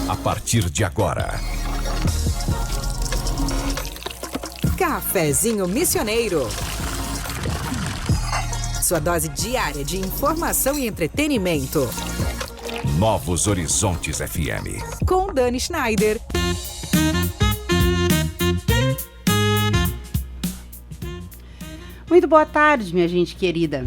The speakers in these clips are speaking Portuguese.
A partir de agora, Cafezinho Missioneiro. Sua dose diária de informação e entretenimento. Novos Horizontes FM. Com Dani Schneider. Muito boa tarde, minha gente querida.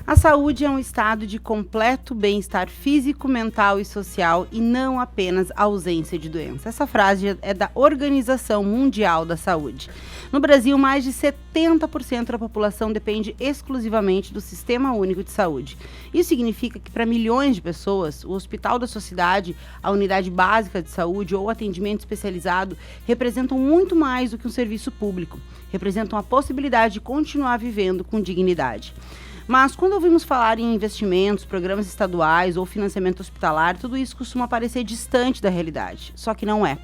A saúde é um estado de completo bem-estar físico, mental e social e não apenas ausência de doença. Essa frase é da Organização Mundial da Saúde. No Brasil, mais de 70% da população depende exclusivamente do Sistema Único de Saúde. Isso significa que para milhões de pessoas, o hospital da sua cidade, a unidade básica de saúde ou atendimento especializado representam muito mais do que um serviço público. Representam a possibilidade de continuar vivendo com dignidade. Mas quando ouvimos falar em investimentos, programas estaduais ou financiamento hospitalar, tudo isso costuma parecer distante da realidade. Só que não é.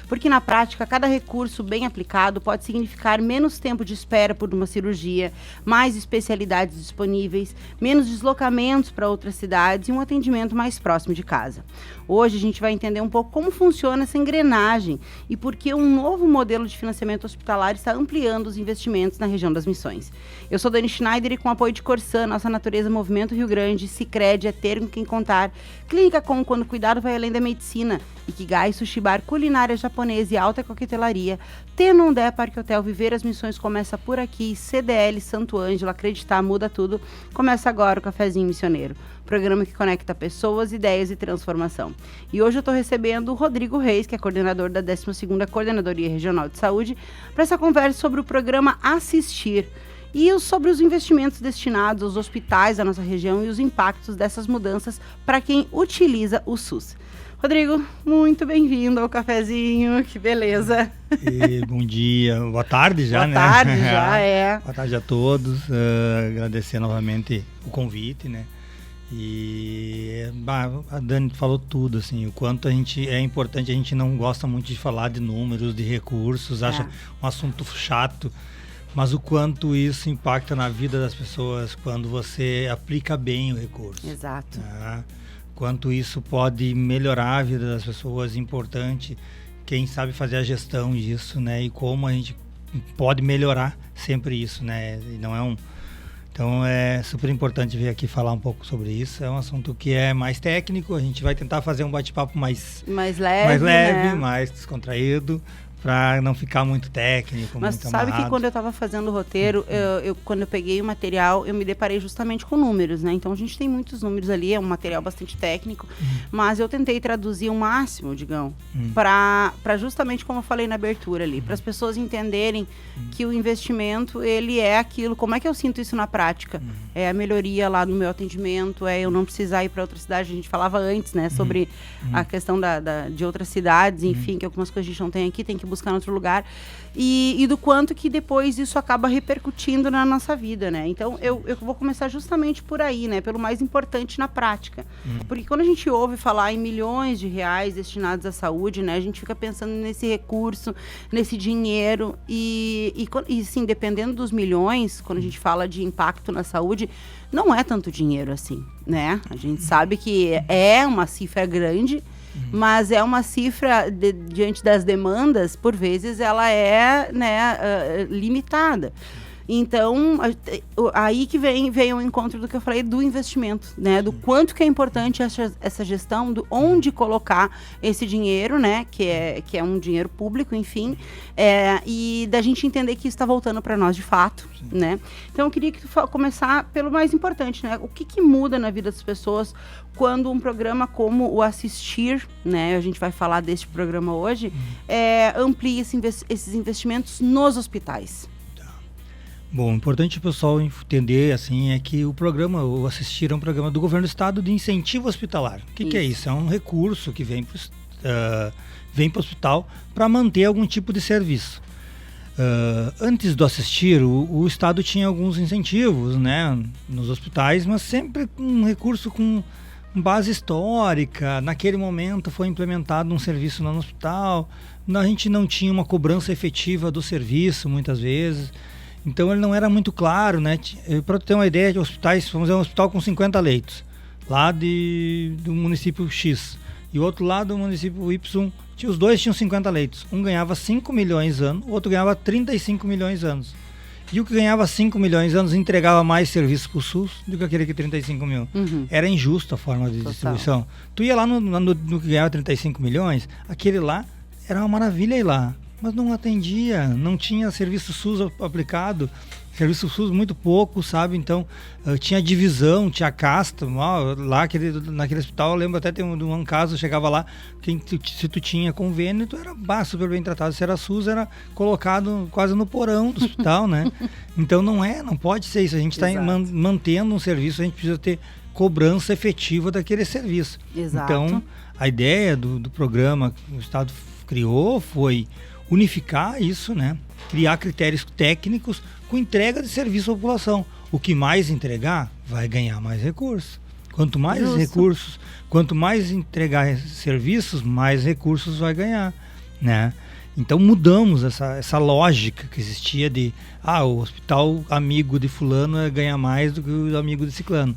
Porque na prática, cada recurso bem aplicado pode significar menos tempo de espera por uma cirurgia, mais especialidades disponíveis, menos deslocamentos para outras cidades e um atendimento mais próximo de casa. Hoje a gente vai entender um pouco como funciona essa engrenagem e por que um novo modelo de financiamento hospitalar está ampliando os investimentos na região das Missões. Eu sou Dani Schneider e com apoio de Corsã, Nossa Natureza, Movimento Rio Grande, Sicredi, é ter com quem contar, Clínica Com, quando o cuidado vai além da medicina, Ikigai, Sushi Bar, Culinária Japonesa e Alta Coquetelaria, Tenondé, Parque Hotel, Viver as Missões começa por aqui, CDL, Santo Ângelo, Acreditar Muda Tudo, começa agora o Cafezinho Missioneiro, programa que conecta pessoas, ideias e transformação. E hoje eu estou recebendo o Rodrigo Reis, que é coordenador da 12ª Coordenadoria Regional de Saúde, para essa conversa sobre o programa Assistir, e sobre os investimentos destinados aos hospitais da nossa região e os impactos dessas mudanças para quem utiliza o SUS. Rodrigo, muito bem-vindo ao cafezinho, que beleza. E bom dia, boa tarde já, né? Boa tarde já, é. Boa tarde a todos, agradecer novamente o convite, né? E a Dani falou tudo, assim, o quanto é importante, a gente não gosta muito de falar de números, de recursos, acha um assunto chato. Mas o quanto isso impacta na vida das pessoas quando você aplica bem o recurso. Exato. Tá? Quanto isso pode melhorar a vida das pessoas, importante. Quem sabe fazer a gestão disso, né? E como a gente pode melhorar sempre isso, né? E não é Então é super importante vir aqui falar um pouco sobre isso. É um assunto que é mais técnico. A gente vai tentar fazer um bate-papo mais leve, né? Mais descontraído, para não ficar muito técnico, mas muito sabe amarrado. Que quando eu estava fazendo o roteiro, quando eu peguei o material, eu me deparei justamente com números, né? Então a gente tem muitos números ali, é um material bastante técnico, mas eu tentei traduzir o máximo, digamos, para justamente como eu falei na abertura ali, para as pessoas entenderem que o investimento, ele é aquilo. Como é que eu sinto isso na prática? É a melhoria lá no meu atendimento, é eu não precisar ir para outra cidade. A gente falava antes, né, sobre a questão de outras cidades, enfim, que algumas coisas a gente não tem aqui, tem que buscar em outro lugar, e do quanto que depois isso acaba repercutindo na nossa vida, né? Então eu vou começar justamente por aí, né? Pelo mais importante na prática. Porque quando a gente ouve falar em milhões de reais destinados à saúde, né? A gente fica pensando nesse recurso, nesse dinheiro, e sim, dependendo dos milhões, quando a gente fala de impacto na saúde, não é tanto dinheiro assim, né? A gente sabe que é uma cifra grande, mas é uma cifra, diante das demandas, por vezes ela é, né, limitada. Então, aí que vem o encontro do que eu falei do investimento, né? Do quanto que é importante essa gestão, do onde colocar esse dinheiro, né? Que é um dinheiro público, enfim, e da gente entender que isso está voltando para nós de fato, né? Então, eu queria que tu começar pelo mais importante, né? O que muda na vida das pessoas quando um programa como o Assistir, né? A gente vai falar deste programa hoje, amplia esses investimentos nos hospitais. Bom, importante o pessoal entender, assim, é que o Assistir é um programa do governo do estado de incentivo hospitalar. O que é isso? É um recurso que vem para o hospital para manter algum tipo de serviço. Antes do Assistir, o estado tinha alguns incentivos, né, nos hospitais, mas sempre um recurso com base histórica. Naquele momento foi implementado um serviço no hospital, a gente não tinha uma cobrança efetiva do serviço muitas vezes. Então ele não era muito claro, né? Para ter uma ideia de hospitais, vamos dizer, um hospital com 50 leitos, lá do município X, e o outro lá do município Y, os dois tinham 50 leitos. Um ganhava 5 milhões ano, o outro ganhava 35 milhões anos. E o que ganhava 5 milhões anos entregava mais serviço para o SUS do que aquele que 35 mil. Era injusta a forma de distribuição. Tu ia lá no que ganhava 35 milhões, aquele lá era uma maravilha ir lá. Mas não atendia, não tinha serviço SUS aplicado, serviço SUS muito pouco, sabe? Então, tinha divisão, tinha casta, lá naquele hospital, eu lembro até de um caso, chegava lá, se tu tinha convênio, tu era super bem tratado, se era SUS, era colocado quase no porão do hospital, né? Então não pode ser isso, a gente está mantendo um serviço, a gente precisa ter cobrança efetiva daquele serviço. Exato. Então, a ideia do programa que o Estado criou foi unificar isso, né? Criar critérios técnicos com entrega de serviço à população. O que mais entregar vai ganhar mais recursos. Quanto mais recursos, quanto mais entregar serviços, mais recursos vai ganhar, né? Então mudamos essa lógica que existia de o hospital amigo de fulano ganha mais do que o amigo de ciclano.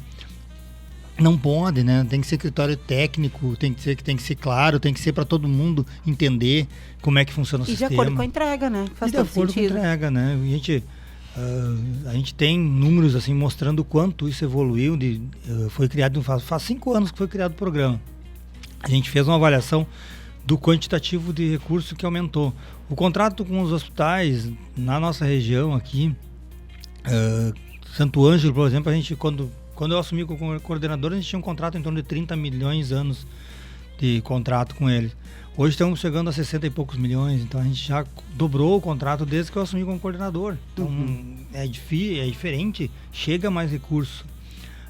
Não pode, né? Tem que ser critério técnico, tem que ser claro, tem que ser para todo mundo entender como é que funciona o sistema. E de acordo com a entrega, né? Faz todo sentido. De acordo com a entrega, né? A gente tem números assim mostrando o quanto isso evoluiu. Foi criado faz 5 anos que foi criado o programa. A gente fez uma avaliação do quantitativo de recurso que aumentou. O contrato com os hospitais na nossa região aqui, Santo Ângelo, por exemplo, a gente quando eu assumi como coordenador, a gente tinha um contrato em torno de 30 milhões anos de contrato com eles. Hoje estamos chegando a 60 e poucos milhões, então a gente já dobrou o contrato desde que eu assumi como coordenador. Então é diferente, chega mais recurso.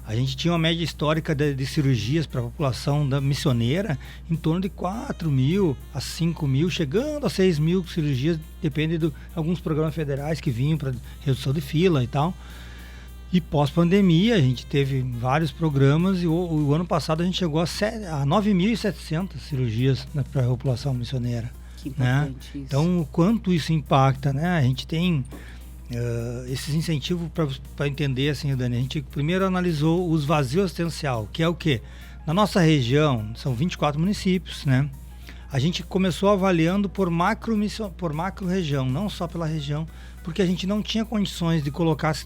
A gente tinha uma média histórica de cirurgias para a população da missioneira em torno de 4 mil a 5 mil, chegando a 6 mil cirurgias, depende de alguns programas federais que vinham para redução de fila e tal. E pós-pandemia, a gente teve vários programas e o ano passado a gente chegou a 9.700 cirurgias para a população missioneira. Que importante, né? isso. Então, o quanto isso impacta, né? A gente tem esses incentivos para entender, assim, Dani. A gente primeiro analisou os vazios assistencial, que é o quê? Na nossa região, são 24 municípios, né? A gente começou avaliando por macro-região, não só pela região, porque a gente não tinha condições de colocar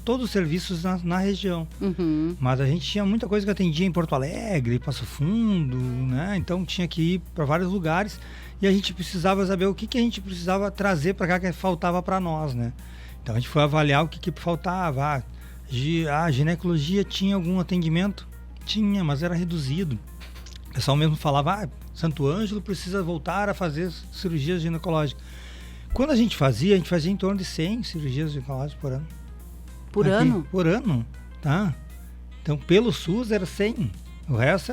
todos os serviços na região. Mas a gente tinha muita coisa que atendia em Porto Alegre, Passo Fundo, né? Então tinha que ir para vários lugares e a gente precisava saber o que a gente precisava trazer para cá que faltava para nós, né? Então a gente foi avaliar o que faltava. A ginecologia tinha algum atendimento? Tinha, mas era reduzido. O pessoal mesmo falava, Santo Ângelo precisa voltar a fazer cirurgias ginecológicas. Quando a gente fazia em torno de 100 cirurgias ginecológicas por ano. Por ano? Por ano, tá? Então, pelo SUS era 100. O resto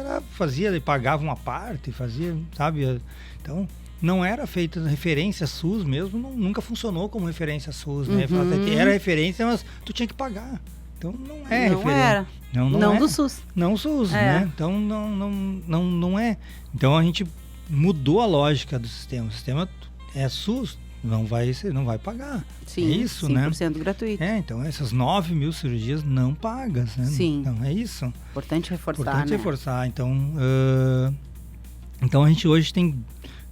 ele pagava uma parte, fazia, sabe? Então, não era feita referência SUS mesmo, nunca funcionou como referência SUS, né? Era referência, mas tu tinha que pagar. Então, não é referência. Era. Não do SUS. Não SUS, né? Então, não é. Então, a gente mudou a lógica do sistema. O sistema é SUS, não vai pagar. Sim, é isso, 100% né? 100% gratuito. Então essas 9 mil cirurgias não pagas, né? Sim. Então é isso. Importante reforçar, Então a gente hoje tem,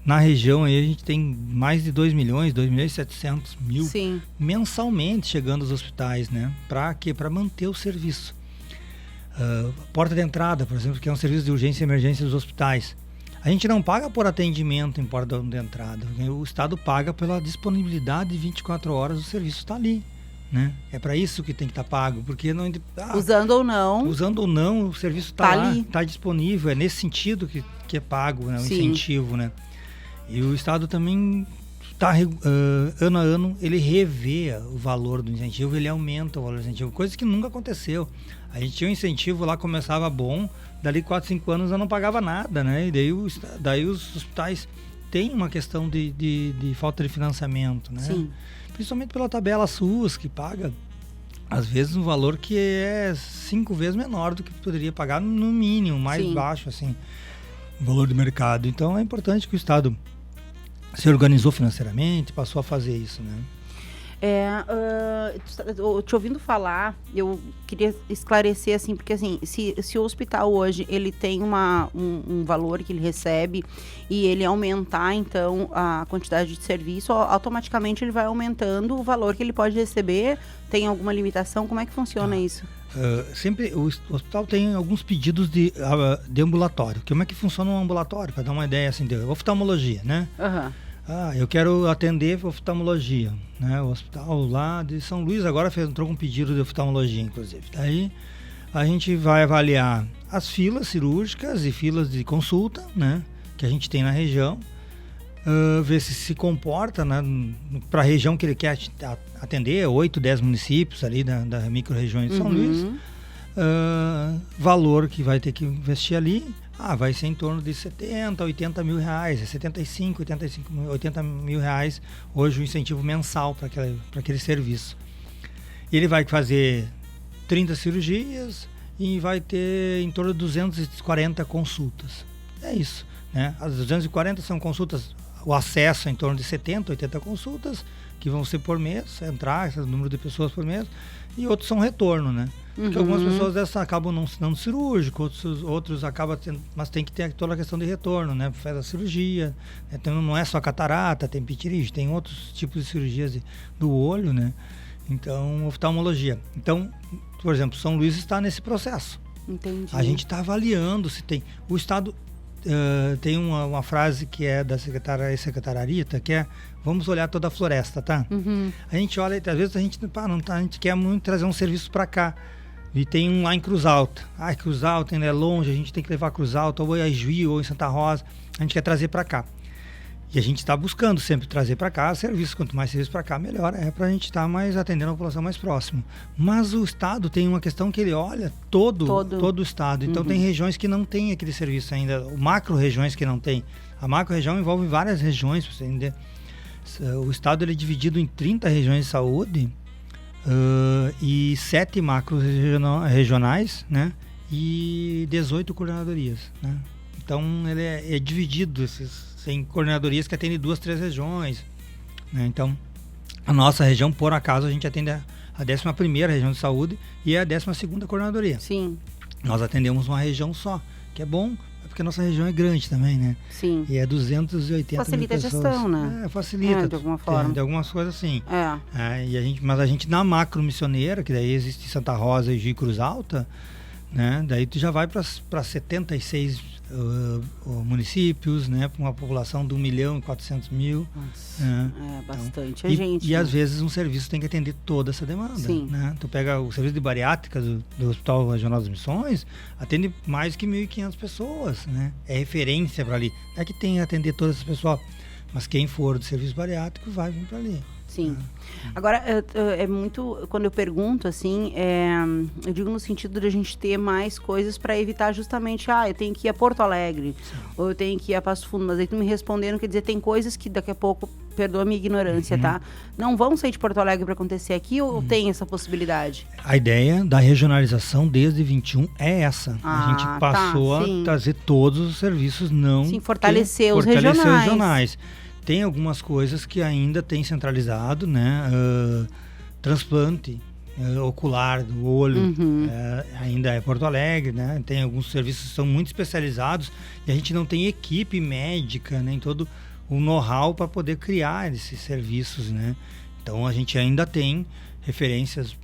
na região aí, a gente tem mais de 2 milhões, 2.700.000 Sim. mensalmente chegando aos hospitais, né? Para quê? Para manter o serviço. Porta de entrada, por exemplo, que é um serviço de urgência e emergência dos hospitais. A gente não paga por atendimento em porta de entrada. O Estado paga pela disponibilidade de 24 horas, o serviço está ali, né? É para isso que tem que estar pago, porque não usando ou não, o serviço está lá, está disponível. É nesse sentido que é pago, né? O incentivo, né? E o Estado também está ano a ano ele revê o valor do incentivo, ele aumenta o valor do incentivo, coisa que nunca aconteceu. A gente tinha um incentivo lá, começava bom, dali 4, 5 anos eu não pagava nada, né? E daí os hospitais têm uma questão de falta de financiamento, né? Sim. Principalmente pela tabela SUS, que paga, às vezes, um valor que é 5 vezes menor do que poderia pagar no mínimo, mais baixo, assim, o valor do mercado. Então é importante que o Estado se organizou financeiramente, passou a fazer isso, né? Te ouvindo falar, eu queria esclarecer, assim, porque assim, se o hospital hoje ele tem um valor que ele recebe e ele aumentar, então, a quantidade de serviço, automaticamente ele vai aumentando o valor que ele pode receber? Tem alguma limitação? Como é que funciona isso? Sempre o hospital tem alguns pedidos de ambulatório. Como é que funciona um ambulatório? Para dar uma ideia assim, de oftalmologia, né? Aham. Eu quero atender oftalmologia, né? O hospital lá de São Luís agora entrou com um pedido de oftalmologia, inclusive. Daí a gente vai avaliar as filas cirúrgicas e filas de consulta, né? Que a gente tem na região, ver se comporta, né? Para a região que ele quer atender, 8, 10 municípios ali da micro-região de São Luís. Valor que vai ter que investir ali. Vai ser em torno de 70, 80 mil reais, 75, 80 mil reais hoje o incentivo mensal para aquele serviço. Ele vai fazer 30 cirurgias e vai ter em torno de 240 consultas. É isso, né? As 240 são consultas, o acesso é em torno de 70, 80 consultas, que vão ser por mês, entrar esse número de pessoas por mês, e outros são retorno, né? Porque algumas pessoas dessas acabam não sendo cirúrgico, outros acabam tendo, mas tem que ter toda a questão de retorno, né? Faz a cirurgia, né? Então não é só catarata, tem pitirite, tem outros tipos de cirurgias do olho, né? Então, oftalmologia. Então, por exemplo, São Luís está nesse processo. Entendi. A gente está avaliando se tem. O Estado tem uma frase que é da secretária Rita, que é: vamos olhar toda a floresta, tá? A gente olha, às vezes a gente quer muito trazer um serviço para cá. E tem um lá em Cruz Alta. Cruz Alta ainda é longe, a gente tem que levar Cruz Alta, ou em Juí, ou em Santa Rosa. A gente quer trazer para cá. E a gente está buscando sempre trazer para cá serviços. Quanto mais serviço para cá, melhor. É para a gente estar mais atendendo a população mais próxima. Mas o Estado tem uma questão que ele olha todo o Estado. Então tem regiões que não tem aquele serviço ainda. Macro-regiões que não tem. A macro-região envolve várias regiões, para você entender. O Estado ele é dividido em 30 regiões de saúde, e 7 macro-regionais, né? E 18 coordenadorias, né? Então ele é dividido em coordenadorias que atendem 2, 3 regiões, né? Então a nossa região, por acaso, a gente atende a 11ª região de saúde e a 12ª coordenadoria. Sim. Nós atendemos uma região só, que é bom, porque a nossa região é grande também, né? Sim. E é 280 facilita mil pessoas. A gestão, né? Facilita. De alguma forma. De algumas coisas, sim. E mas a gente na macro missioneira, que daí existe Santa Rosa e Juí Cruz Alta, né? Daí tu já vai para 76 municípios, né? Com uma população de 1.400.000. Nossa, né? É bastante. Então, gente. E às vezes um serviço tem que atender toda essa demanda. Sim. Né? Tu pega o serviço de bariátrica do Hospital Regional das Missões, atende mais que 1.500 pessoas, né? É referência para ali. Não é que tem que atender todas essas pessoas, mas quem for do serviço bariátrico vai vir para ali. Sim. Agora, é muito... Quando eu pergunto, assim, eu digo no sentido de a gente ter mais coisas para evitar justamente... eu tenho que ir a Porto Alegre, ou eu tenho que ir a Passo Fundo. Mas aí tu me respondendo, quer dizer, tem coisas que daqui a pouco... Perdoa a minha ignorância, tá? Não vão sair de Porto Alegre para acontecer aqui, ou tem essa possibilidade? A ideia da regionalização desde 21 é essa. A gente passou a trazer todos os serviços fortalecer os regionais. Tem algumas coisas que ainda tem centralizado, né? Transplante ocular do olho, ainda é Porto Alegre, né? Tem alguns serviços que são muito especializados e a gente não tem equipe médica, nem todo o know-how para poder criar esses serviços, né? Então a gente ainda tem referências,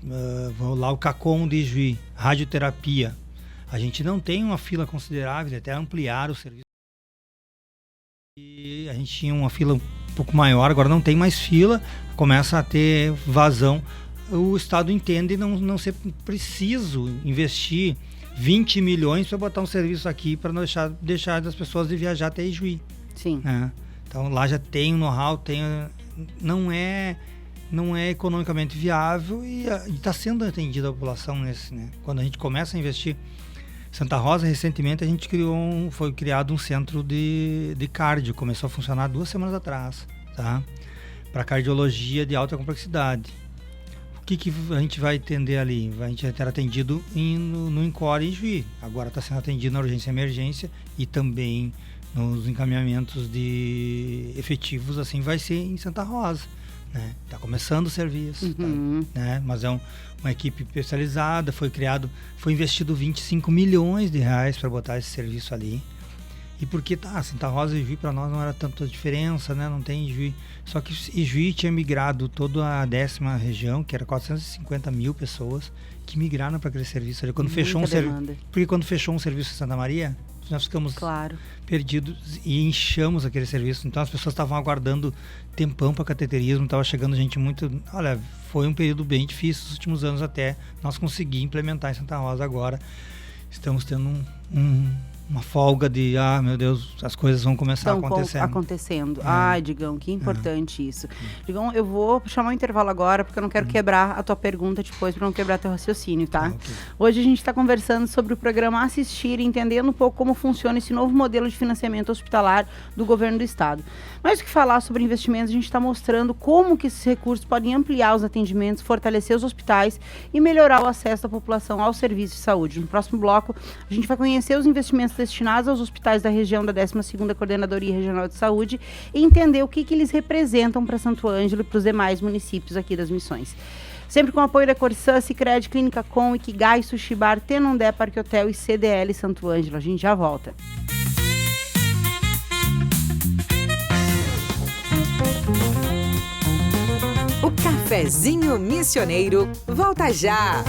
lá o CACOM de Juí, radioterapia. A gente não tem uma fila considerável, até ampliar o serviço. E a gente tinha uma fila um pouco maior, agora não tem mais fila, começa a ter vazão. O Estado entende não ser preciso investir 20 milhões para botar um serviço aqui para não deixar das pessoas de viajar até Juí. Sim. Então lá já tem um know-how, não é economicamente viável e está sendo atendida a população nesse, né? Quando a gente começa a investir. Santa Rosa, recentemente, foi criado um centro de cardio, começou a funcionar 2 semanas atrás, tá? Para cardiologia de alta complexidade. O que a gente vai atender ali? A gente vai ter atendido no Encore em Juí. Agora está sendo atendido na urgência e emergência e também nos encaminhamentos de efetivos, assim vai ser em Santa Rosa. né? Tá começando o serviço, né? Mas é uma equipe especializada, foi investido 25 milhões de reais para botar esse serviço ali. E porque Santa Rosa e Ijuí para nós não era tanta diferença, né? Não tem Ijuí. Só que Ijuí tinha migrado toda a 10ª região, que era 450 mil pessoas, que migraram para aquele serviço ali. Porque quando fechou um serviço em Santa Maria, nós ficamos perdidos e inchamos aquele serviço. Então as pessoas estavam aguardando tempão para cateterismo, estava chegando gente muito... Olha, foi um período bem difícil nos últimos anos até nós conseguir implementar em Santa Rosa. Agora estamos tendo uma folga de, meu Deus, as coisas vão começar acontecendo. Digão, que importante isso. Digão, eu vou chamar um intervalo agora, porque eu não quero quebrar a tua pergunta depois, para não quebrar teu raciocínio, tá? Okay. Hoje a gente está conversando sobre o programa Assistir, entendendo um pouco como funciona esse novo modelo de financiamento hospitalar do governo do estado. Mais do que falar sobre investimentos, a gente está mostrando como que esses recursos podem ampliar os atendimentos, fortalecer os hospitais e melhorar o acesso da população aos serviços de saúde. No próximo bloco, a gente vai conhecer os investimentos destinados aos hospitais da região da 12ª Coordenadoria Regional de Saúde e entender o que eles representam para Santo Ângelo e para os demais municípios aqui das Missões. Sempre com o apoio da Corsã, Sicredi, Clínica Com, Ikigai, Sushi Bar, Tenondé, Parque Hotel e CDL Santo Ângelo. A gente já volta. O Cafezinho Missioneiro volta já.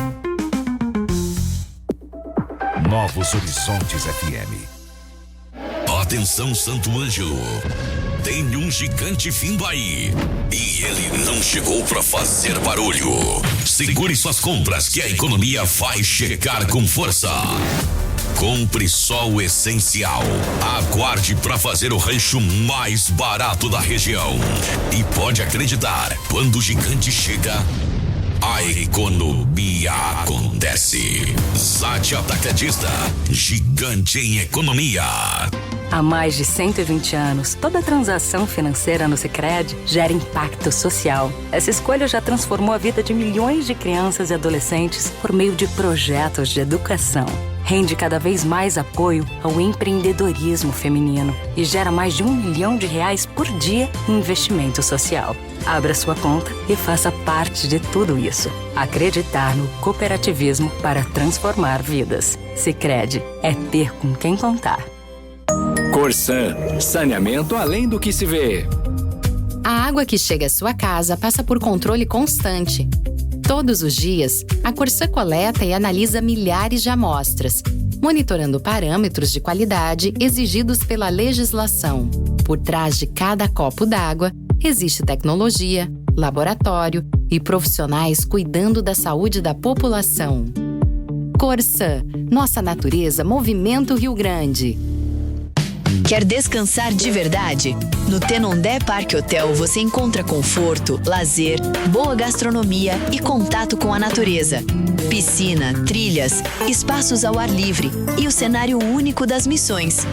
Novos Horizontes FM. Atenção, Santo Ângelo. Tem um gigante vindo aí. E ele não chegou pra fazer barulho. Segure suas compras que a economia vai chegar com força. Compre só o essencial. Aguarde pra fazer o rancho mais barato da região. E pode acreditar, quando o gigante chega, a economia acontece. Zate Atacadista, gigante em economia. Há mais de 120 anos, toda transação financeira no Sicredi gera impacto social. Essa escolha já transformou a vida de milhões de crianças e adolescentes por meio de projetos de educação. Rende cada vez mais apoio ao empreendedorismo feminino e gera mais de R$1 milhão por dia em investimento social. Abra sua conta e faça parte de tudo isso. Acreditar no cooperativismo para transformar vidas. Sicredi é ter com quem contar. Corsã, saneamento além do que se vê. A água que chega à sua casa passa por controle constante. Todos os dias, a Corsã coleta e analisa milhares de amostras, monitorando parâmetros de qualidade exigidos pela legislação. Por trás de cada copo d'água, existe tecnologia, laboratório e profissionais cuidando da saúde da população. Corsã, nossa natureza movimenta o Rio Grande. Quer descansar de verdade? No Tenondé Parque Hotel você encontra conforto, lazer, boa gastronomia e contato com a natureza. Piscina, trilhas, espaços ao ar livre e o cenário único das Missões.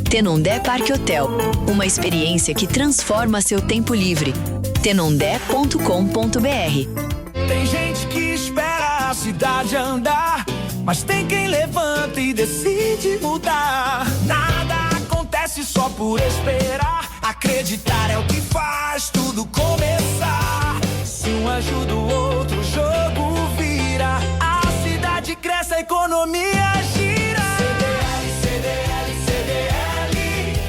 Tenondé Parque Hotel, uma experiência que transforma seu tempo livre. tenondé.com.br. Tem gente que espera a cidade andar, mas tem quem levanta e decide mudar. Nada acontece só por esperar. Acreditar é o que faz tudo começar. Se um ajuda o outro, o jogo vira. A cidade cresce, a economia gira. CDL, CDL, CDL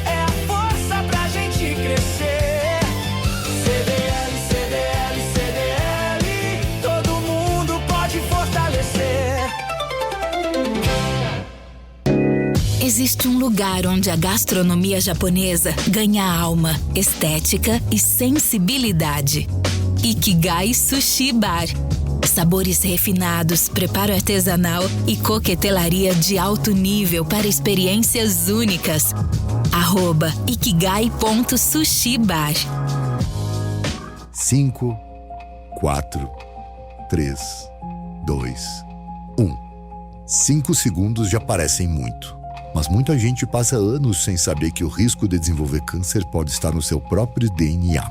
é a força pra gente crescer. CDL, CDL, CDL, todo mundo pode fortalecer. Existe um lugar onde a gastronomia japonesa ganha alma, estética e sensibilidade. Ikigai Sushi Bar. Sabores refinados, preparo artesanal e coquetelaria de alto nível para experiências únicas. @ikigai.sushibar. 5, 4, 3, 2, 1. 5 segundos já parecem muito. Mas muita gente passa anos sem saber que o risco de desenvolver câncer pode estar no seu próprio DNA.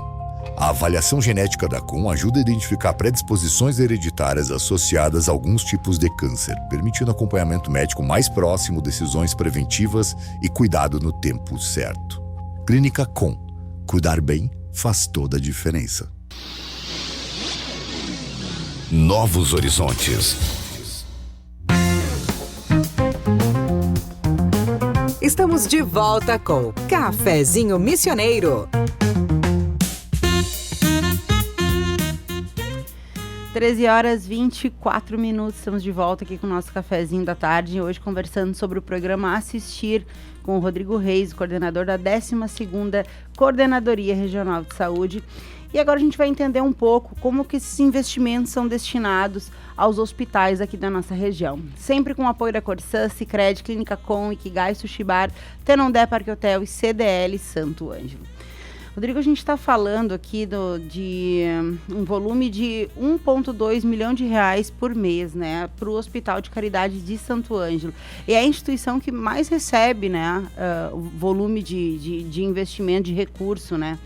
A avaliação genética da Com ajuda a identificar predisposições hereditárias associadas a alguns tipos de câncer, permitindo acompanhamento médico mais próximo, decisões preventivas e cuidado no tempo certo. Clínica Com. Cuidar bem faz toda a diferença. Novos horizontes. Estamos de volta com Cafezinho Missioneiro. 13h24, estamos de volta aqui com o nosso cafezinho da tarde, hoje conversando sobre o programa Assistir com o Rodrigo Reis, coordenador da 12ª Coordenadoria Regional de Saúde. E agora a gente vai entender um pouco como que esses investimentos são destinados aos hospitais aqui da nossa região. Sempre com o apoio da Corsã, Sicredi, Clínica Com, Ikigai, Sushi Bar, Tenondé Parque Hotel e CDL Santo Ângelo. Rodrigo, a gente está falando aqui de um volume de 1,2 milhão de reais por mês, né, para o Hospital de Caridade de Santo Ângelo. E é a instituição que mais recebe, né, o volume de investimento, de recurso, né.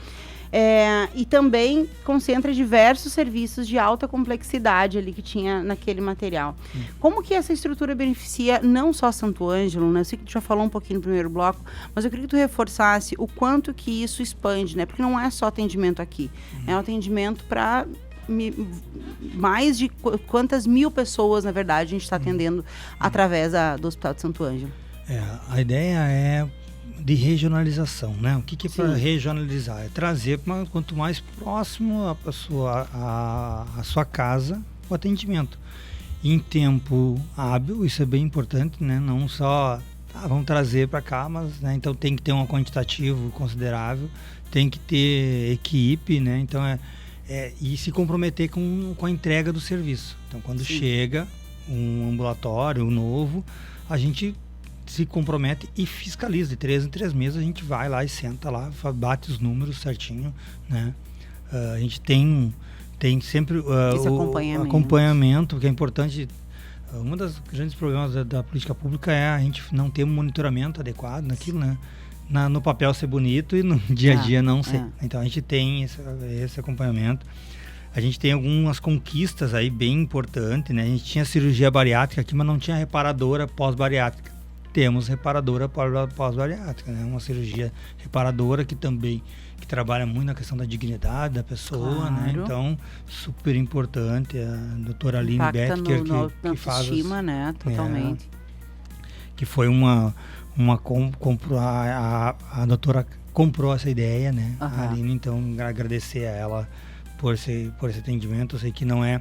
E também concentra diversos serviços de alta complexidade ali que tinha naquele material. Como que essa estrutura beneficia não só Santo Ângelo, né? Eu sei que tu já falou um pouquinho no primeiro bloco, mas eu queria que tu reforçasse o quanto que isso expande, né? Porque não é só atendimento aqui, é um atendimento para mais de quantas mil pessoas, na verdade, a gente está atendendo através do Hospital de Santo Ângelo. A ideia é de regionalização, né? O que é para regionalizar? É trazer quanto mais próximo a sua casa o atendimento. Em tempo hábil, isso é bem importante, né? Não só vamos trazer para cá, mas, né? Então tem que ter um quantitativo considerável, tem que ter equipe, né? Então e se comprometer com a entrega do serviço. Então quando chega um ambulatório novo, a gente se compromete e fiscaliza. De 3 em 3 meses a gente vai lá e senta lá, bate os números certinho, né? A gente tem sempre o acompanhamento, que é importante. Um dos grandes problemas da política pública é a gente não ter um monitoramento adequado naquilo, né? No papel ser bonito e no dia a dia não ser. Então a gente tem esse acompanhamento. A gente tem algumas conquistas aí bem importantes, né? A gente tinha cirurgia bariátrica aqui, mas não tinha reparadora pós-bariátrica. Temos reparadora pós-bariátrica, né? Uma cirurgia reparadora que trabalha muito na questão da dignidade da pessoa, né? Então, super importante. A doutora Aline Bettker, que faz... autoestima, né? Totalmente. Que foi a doutora comprou essa ideia, né? A Aline, então, agradecer a ela por esse atendimento. Eu sei que não é...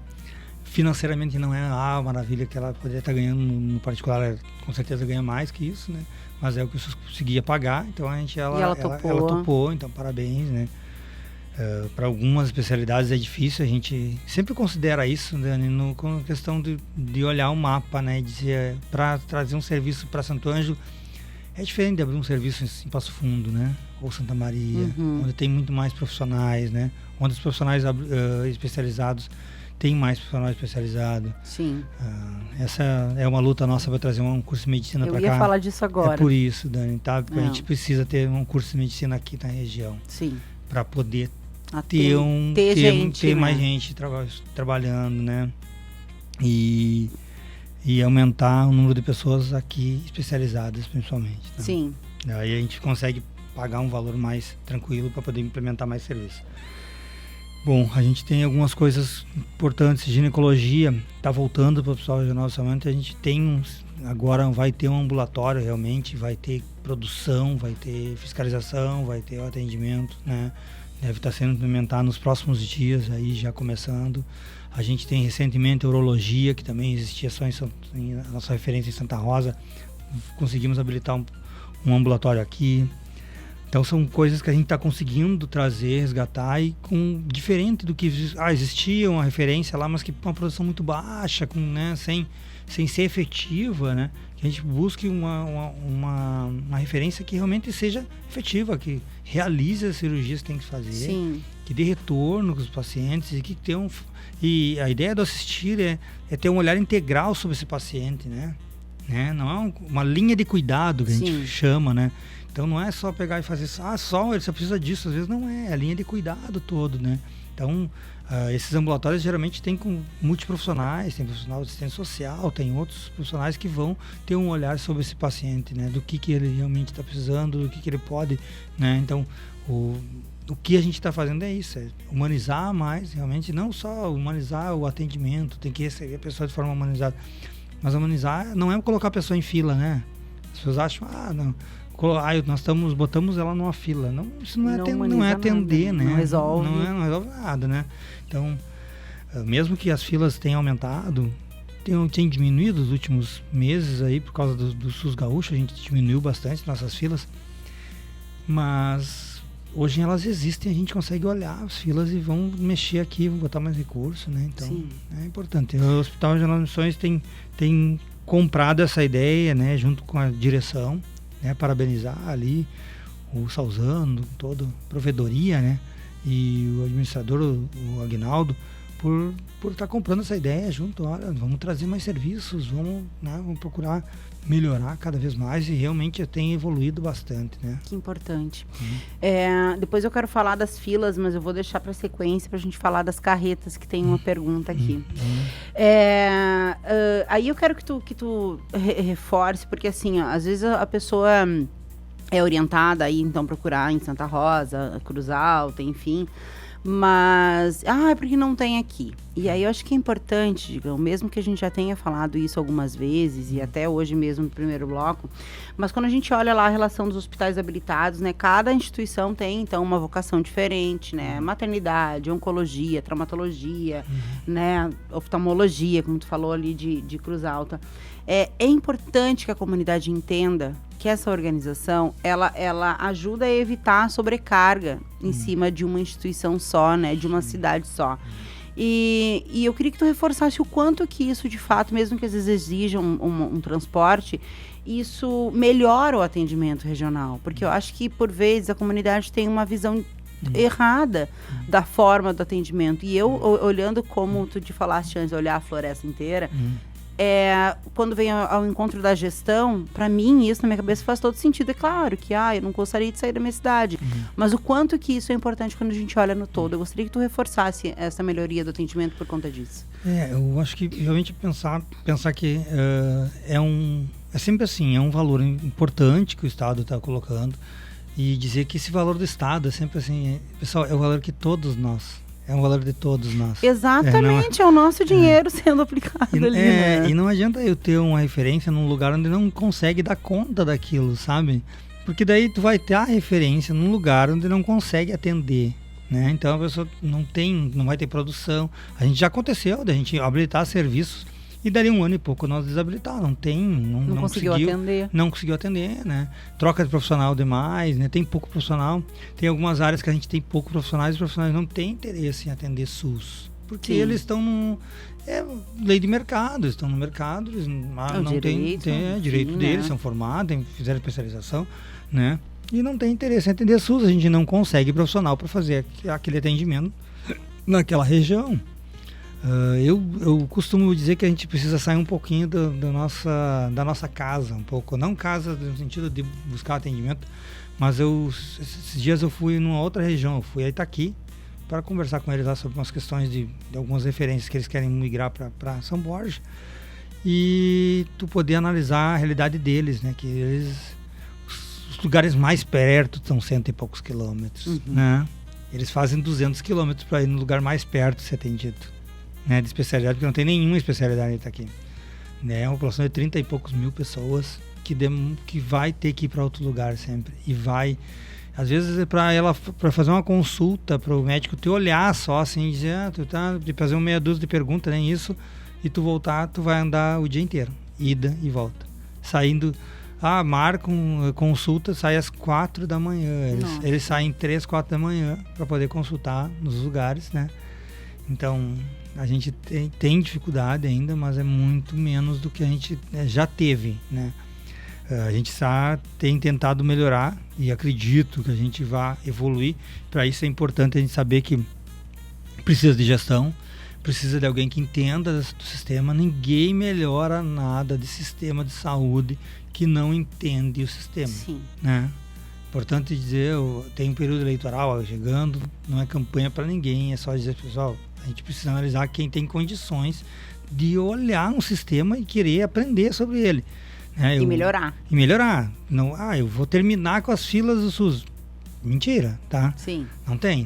Financeiramente não é maravilha que ela poderia estar ganhando, no particular, ela com certeza ganha mais que isso, né? Mas é o que eu conseguia pagar, então ela topou, então parabéns, né? Para algumas especialidades é difícil, a gente sempre considera isso, Dani, com questão de olhar o mapa, né? Para trazer um serviço para Santo Ângelo, é diferente de abrir um serviço em Passo Fundo, né? Ou Santa Maria, onde tem muito mais profissionais, né? Onde os profissionais especializados tem mais profissional especializado. Sim. Essa é uma luta nossa para trazer um curso de medicina para cá. Eu ia falar disso agora. É por isso, Dani, tá? A gente precisa ter um curso de medicina aqui na região. Sim. Para poder ter mais gente trabalhando, né? E aumentar o número de pessoas aqui especializadas, principalmente. Tá? Sim. Aí a gente consegue pagar um valor mais tranquilo para poder implementar mais serviço. Bom, a gente tem algumas coisas importantes. Ginecologia está voltando para o Hospital Regional de Saúde. A gente tem agora vai ter um ambulatório realmente, vai ter produção, vai ter fiscalização, vai ter o atendimento, né? Deve estar sendo implementado nos próximos dias, aí já começando. A gente tem recentemente a urologia, que também existia só em a nossa referência em Santa Rosa. Conseguimos habilitar um ambulatório aqui. Então são coisas que a gente está conseguindo trazer, resgatar, e diferente do que existia uma referência lá, mas que com uma produção muito baixa, né, sem ser efetiva, né? Que a gente busque uma referência que realmente seja efetiva, que realize as cirurgias que tem que fazer, Sim. que dê retorno com os pacientes e que tenha e a ideia do assistir é ter um olhar integral sobre esse paciente, né? Não é uma linha de cuidado que a gente chama, né? Então não é só pegar e fazer só ele só precisa disso, às vezes não é a linha de cuidado todo, né? Então esses ambulatórios geralmente tem com multiprofissionais, tem profissional de assistência social, tem outros profissionais que vão ter um olhar sobre esse paciente, né? Do que ele realmente está precisando, do que ele pode, né? Então o que a gente está fazendo é isso, é humanizar mais, realmente, não só humanizar o atendimento, tem que receber a pessoa de forma humanizada, mas humanizar não é colocar a pessoa em fila, né? As pessoas acham, nós botamos ela numa fila. Não, isso não é atender, nada, né? Não resolve. Não resolve nada, né? Então, mesmo que as filas tenham aumentado, tem diminuído nos últimos meses aí, por causa do SUS gaúcho, a gente diminuiu bastante nossas filas, mas hoje elas existem, a gente consegue olhar as filas e vão mexer aqui, vão botar mais recurso, né? Então, sim, é importante. O Hospital Regional de Missões tem comprado essa ideia, né, junto com a direção, né, parabenizar ali o Salzano, toda a provedoria, né, e o administrador, o Aguinaldo, por estar comprando essa ideia junto. Olha, vamos trazer mais serviços, vamos procurar melhorar cada vez mais, e realmente tem evoluído bastante, né? Que importante. Depois eu quero falar das filas, mas eu vou deixar para sequência para a gente falar das carretas, que tem uma pergunta aqui. Aí eu quero que tu reforce, porque assim, às vezes a pessoa é orientada a ir, então, procurar em Santa Rosa, Cruz Alta, enfim, mas, porque não tem aqui. E aí eu acho que é importante, digamos, mesmo que a gente já tenha falado isso algumas vezes, e até hoje mesmo no primeiro bloco, mas quando a gente olha lá a relação dos hospitais habilitados, né, cada instituição tem, então, uma vocação diferente, né, maternidade, oncologia, traumatologia, né, oftalmologia, como tu falou ali de Cruz Alta. É importante que a comunidade entenda que essa organização, ela ajuda a evitar a sobrecarga em cima de uma instituição só, né, de uma cidade só. E eu queria que tu reforçasse o quanto que isso, de fato, mesmo que às vezes exija um transporte, isso melhora o atendimento regional. Porque eu acho que, por vezes, a comunidade tem uma visão errada da forma do atendimento. E eu, olhando como tu te falaste antes, olhar a floresta inteira, quando vem ao encontro da gestão, para mim, isso na minha cabeça faz todo sentido. É claro que eu não gostaria de sair da minha cidade, mas o quanto que isso é importante quando a gente olha no todo. Eu gostaria que tu reforçasse essa melhoria do atendimento por conta disso. Eu acho que realmente pensar que é sempre assim, é um valor importante que o Estado está colocando, e dizer que esse valor do Estado é sempre assim, pessoal, é o valor que todos nós, é um valor de todos nós. Exatamente, é o nosso dinheiro sendo aplicado ali, né? E não adianta eu ter uma referência num lugar onde não consegue dar conta daquilo, sabe? Porque daí tu vai ter a referência num lugar onde não consegue atender, né? Então a pessoa não vai ter produção. A gente já aconteceu da gente habilitar serviços e dali 1 ano e pouco nós desabilitar. Não conseguiu atender. Não conseguiu atender, né? Troca de profissional demais, né? Tem pouco profissional. Tem algumas áreas que a gente tem pouco profissionais, e os profissionais não têm interesse em atender SUS. Porque eles estão lei de mercado, estão no mercado, eles não têm direito deles, né? São formados, fizeram especialização, né? E não tem interesse em atender SUS. A gente não consegue profissional para fazer aquele atendimento naquela região. Eu costumo dizer que a gente precisa sair um pouquinho da nossa casa, um pouco, não casa no sentido de buscar atendimento, mas esses dias eu fui numa outra região, eu fui a Itaqui para conversar com eles lá sobre umas questões de algumas referências que eles querem migrar para São Borja, e tu poder analisar a realidade deles, né, que os lugares mais perto são 100 e poucos quilômetros, né, eles fazem 200 quilômetros para ir no lugar mais perto ser atendido, né, de especialidade, porque não tem nenhuma especialidade aqui, né? É uma população de 30 e poucos mil pessoas que vai ter que ir para outro lugar sempre, e vai, às vezes, para fazer uma consulta, para o médico te olhar só assim, dizer, de fazer uma meia dúzia de perguntas, nem isso, e tu voltar, tu vai andar o dia inteiro, ida e volta, saindo, marcam consulta, sai às 4 da manhã, eles saem 3, 4 da manhã para poder consultar nos lugares, né? Então a gente tem dificuldade ainda, mas é muito menos do que a gente já teve, né? A gente tem tentado melhorar, e acredito que a gente vai evoluir. Para isso é importante a gente saber que precisa de gestão, precisa de alguém que entenda do sistema. Ninguém melhora nada de sistema de saúde que não entende o sistema. Sim. Né? Importante dizer, tem um período eleitoral chegando, não é campanha para ninguém, é só dizer, pessoal, a gente precisa analisar quem tem condições de olhar um sistema e querer aprender sobre ele. Né? E melhorar. E melhorar. Não, eu vou terminar com as filas do SUS. Mentira, tá? Sim.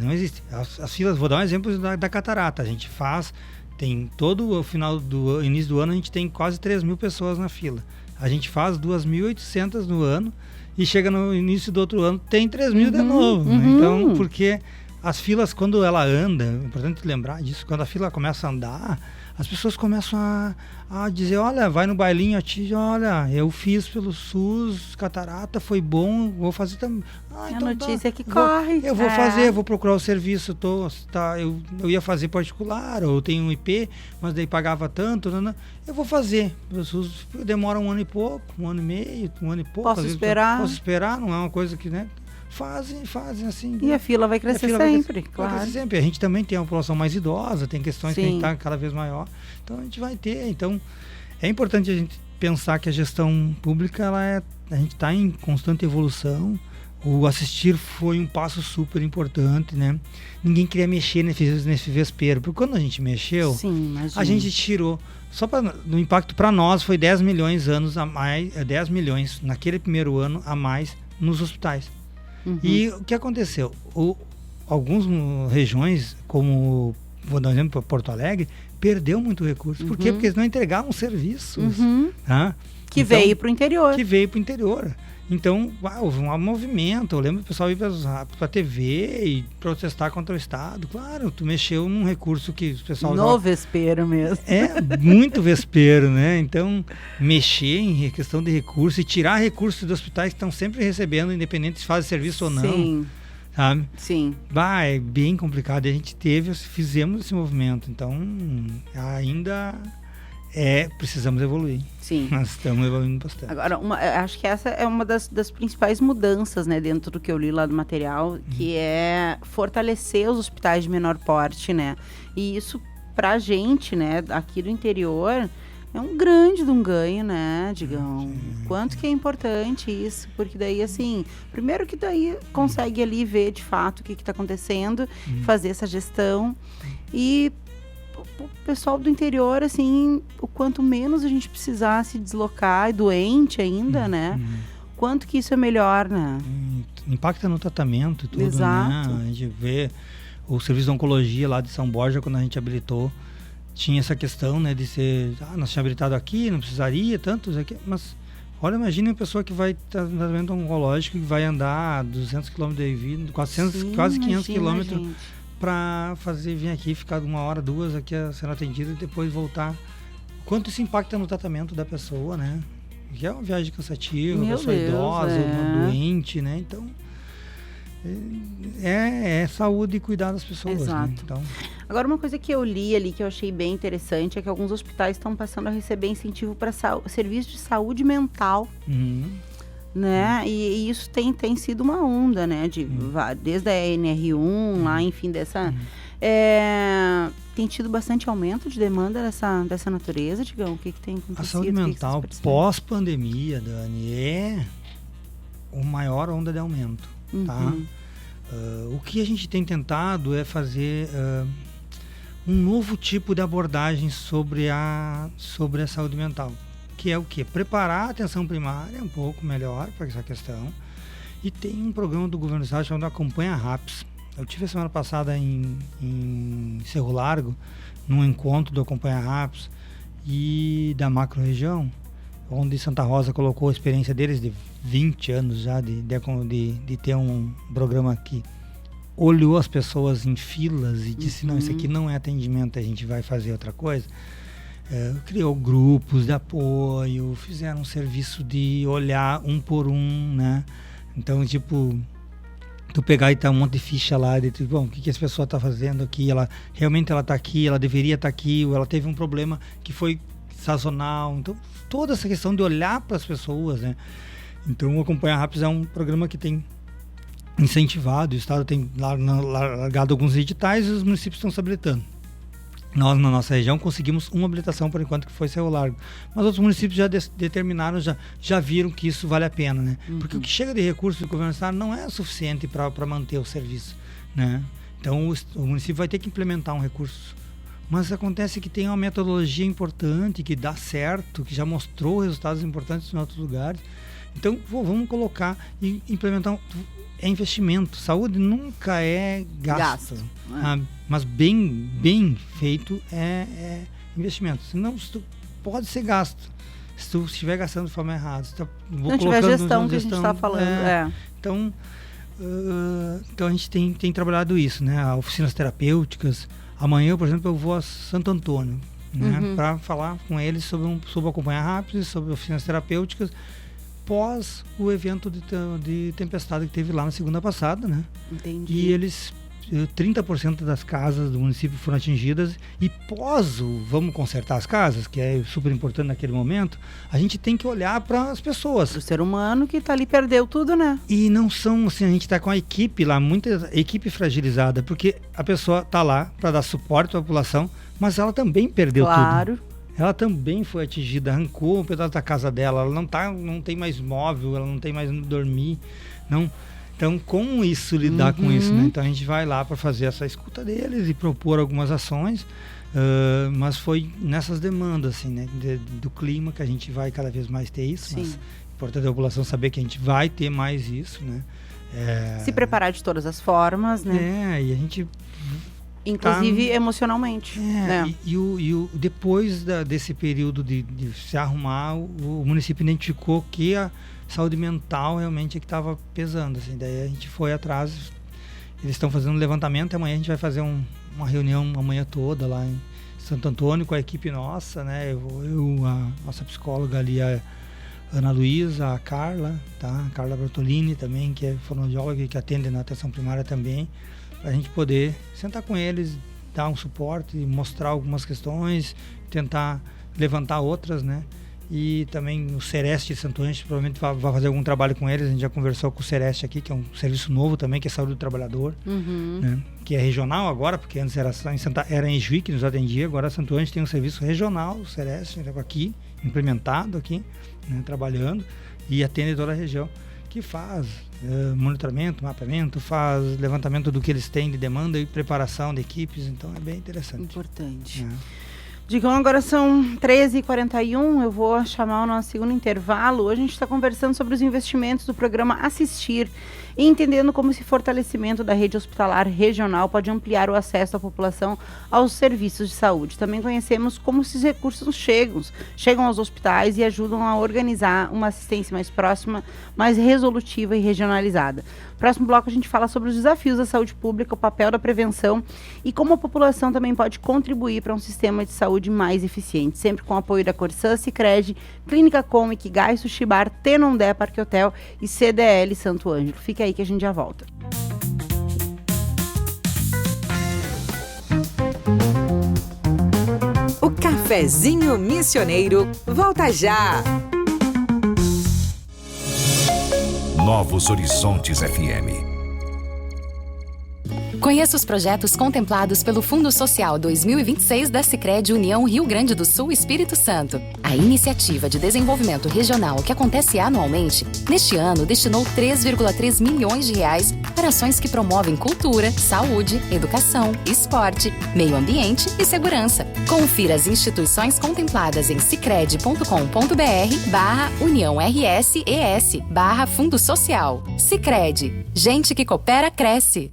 Não existe. As filas, vou dar um exemplo da catarata. A gente faz, tem todo o início do ano, a gente tem quase 3.000 pessoas na fila. A gente faz 2.800 no ano e chega no início do outro ano, tem 3.000 de novo. Né? Então, porque as filas, quando ela anda, é importante lembrar disso, quando a fila começa a andar, as pessoas começam a dizer, olha, vai no bailinho, olha, eu fiz pelo SUS, catarata, foi bom, vou fazer também. Então a notícia é que corre. Eu vou fazer, vou procurar o serviço, eu ia fazer particular, ou tenho um IP, mas daí pagava tanto, eu vou fazer. O SUS demora um ano e pouco, um ano e meio, um ano e pouco. Posso esperar, não é uma coisa que, né? Fazem assim. E a fila vai crescer sempre, claro. Vai crescer sempre. A gente também tem uma população mais idosa, tem questões que tem que estar cada vez maior. Então a gente vai ter. Então é importante a gente pensar que a gestão pública, a gente está em constante evolução. O assistir foi um passo super importante, né? Ninguém queria mexer nesse vespeiro, porque quando a gente mexeu, a gente tirou. Só no impacto para nós foi 10 milhões anos a mais, 10 milhões naquele primeiro ano a mais nos hospitais. E o que aconteceu? Algumas regiões, como, vou dar um exemplo, Porto Alegre, perdeu muito recurso. Por quê? Porque eles não entregavam serviços. Tá? Que veio para o interior. Então, houve um movimento. Eu lembro do pessoal ir para a TV e protestar contra o Estado. Claro, tu mexeu num recurso que o pessoal... No vespeiro mesmo. É, muito vespeiro, né? Então, mexer em questão de recurso e tirar recursos dos hospitais que estão sempre recebendo, independente se fazem serviço ou não. Sim. Sabe? Sim. É bem complicado. A gente fizemos esse movimento. Então, ainda... precisamos evoluir. Sim. Nós estamos evoluindo bastante. Agora, acho que essa é uma das principais mudanças, né, dentro do que eu li lá do material, que é fortalecer os hospitais de menor porte, né? E isso, pra gente, né, aqui do interior, é um grande ganho, né, Digão? Quanto que é importante isso, porque daí, assim, primeiro que daí consegue ali ver, de fato, o que está acontecendo, fazer essa gestão e... O pessoal do interior, assim, o quanto menos a gente precisar se deslocar, doente ainda, né? Quanto que isso é melhor, né? Impacta no tratamento e tudo, exato, né? A gente vê o serviço de oncologia lá de São Borja, quando a gente habilitou, tinha essa questão, né, de ser, nós tínhamos habilitado aqui, não precisaria tantos aqui, mas olha, imagine uma pessoa que vai estar no tratamento oncológico e vai andar 200 km de vida, 400, quase 500 km para vir aqui, ficar 1 hora, 2 aqui sendo atendido e depois voltar. Quanto isso impacta no tratamento da pessoa, né? Que é uma viagem cansativa, pessoa idosa, doente, né? Então, é saúde e cuidar das pessoas. Exato. Né? Então... Agora, uma coisa que eu li ali, que eu achei bem interessante, é que alguns hospitais estão passando a receber incentivo para serviço de saúde mental. Né? E isso tem sido uma onda, né? Desde a NR1, lá, enfim, dessa... tem tido bastante aumento de demanda dessa natureza, Digão? O que tem acontecido? A saúde mental pós-pandemia, Dani, é a maior onda de aumento, tá? O que a gente tem tentado é fazer um novo tipo de abordagem sobre a saúde mental. Que é o quê? Preparar a atenção primária um pouco melhor para essa questão. E tem um programa do governo do estado chamado Acompanha RAPS. Eu tive a semana passada em Cerro Largo, num encontro do Acompanha RAPS e da macro-região, onde Santa Rosa colocou a experiência deles de 20 anos já de ter um programa que olhou as pessoas em filas e disse, não, isso aqui não é atendimento, a gente vai fazer outra coisa. Criou grupos de apoio, fizeram um serviço de olhar um por um, né? Então, tipo, tu pegar e tá um monte de ficha lá, de bom, o que essa pessoa tá fazendo aqui, realmente ela tá aqui, ela deveria estar aqui, ou ela teve um problema que foi sazonal. Então, toda essa questão de olhar para as pessoas, né? Então, o Acompanha Rápido é um programa que tem incentivado, o Estado tem largado alguns editais e os municípios estão se habilitando. Nós, na nossa região, conseguimos uma habilitação por enquanto, que foi Cerro Largo. Mas outros municípios já determinaram, já viram que isso vale a pena, né? Porque o que chega de recurso do governo do estado não é suficiente para manter o serviço, né? Então, o município vai ter que implementar um recurso. Mas acontece que tem uma metodologia importante, que dá certo, que já mostrou resultados importantes em outros lugares. Então, vamos colocar e implementar é investimento. Saúde nunca é gasto. Mas bem feito é investimento. Senão, pode ser gasto. Se tu estiver gastando de forma errada. Se não tiver gestão que a gente está falando. Então, a gente tem trabalhado isso, né? Oficinas terapêuticas. Amanhã, por exemplo, eu vou a Santo Antônio, né? Para falar com eles sobre acompanhar rápido, sobre oficinas terapêuticas, pós o evento de tempestade que teve lá na segunda passada, né? Entendi. E eles 30% das casas do município foram atingidas, e pós o vamos consertar as casas, que é super importante naquele momento, a gente tem que olhar para as pessoas. O ser humano que está ali perdeu tudo, né? E não são assim, a gente está com a equipe lá, muita equipe fragilizada, porque a pessoa está lá para dar suporte à população, mas ela também perdeu tudo. Ela também foi atingida, arrancou um pedaço da casa dela, ela não tem mais móvel, ela não tem mais onde dormir, não. Então, como isso, lidar com isso, né? Então, a gente vai lá para fazer essa escuta deles e propor algumas ações, mas foi nessas demandas, assim, né? Do clima que a gente vai cada vez mais ter isso. Mas é importante a população saber que a gente vai ter mais isso, né? Se preparar de todas as formas, né? E a gente... Inclusive emocionalmente. Né? Depois desse período de se arrumar, o município identificou que a saúde mental realmente é que estava pesando, assim. Daí a gente foi atrás, eles estão fazendo um levantamento, e amanhã a gente vai fazer uma reunião amanhã toda lá em Santo Antônio com a equipe nossa, né? A nossa psicóloga ali, a Ana Luísa, a Carla, tá? A Carla Bertolini também, que é fonoaudióloga e que atende na atenção primária também, para a gente poder sentar com eles, dar um suporte, mostrar algumas questões, tentar levantar outras, né? E também o Sereste de Santo Ângelo provavelmente vai fazer algum trabalho com eles. A gente já conversou com o Sereste aqui, que é um serviço novo também, que é Saúde do Trabalhador, né? Que é regional agora, porque antes era em Juí que nos atendia, agora Santo Ângelo tem um serviço regional, o Sereste, aqui, implementado aqui, né? Trabalhando, e atende toda a região, que faz monitoramento, mapeamento, faz levantamento do que eles têm de demanda e preparação de equipes, então é bem interessante. Importante. Digam, agora são 13h41, eu vou chamar o nosso segundo intervalo. Hoje a gente está conversando sobre os investimentos do programa Assistir e entendendo como esse fortalecimento da rede hospitalar regional pode ampliar o acesso da população aos serviços de saúde. Também conhecemos como esses recursos chegam aos hospitais e ajudam a organizar uma assistência mais próxima, mais resolutiva e regionalizada. No próximo bloco a gente fala sobre os desafios da saúde pública, o papel da prevenção e como a população também pode contribuir para um sistema de saúde mais eficiente, sempre com o apoio da Corsã, Sicredi, Clínica Com, Ikigai, Sushi Bar, Tenondé, Parque Hotel e CDL Santo Ângelo. Fica aí que a gente já volta. O Cafezinho Missioneiro volta já! Novos Horizontes FM. Conheça os projetos contemplados pelo Fundo Social 2026 da Sicredi União Rio Grande do Sul Espírito Santo. A iniciativa de desenvolvimento regional que acontece anualmente, neste ano destinou 3,3 milhões de reais para ações que promovem cultura, saúde, educação, esporte, meio ambiente e segurança. Confira as instituições contempladas em sicredi.com.br/união-RSES/Fundo Social. Sicredi, gente que coopera, cresce.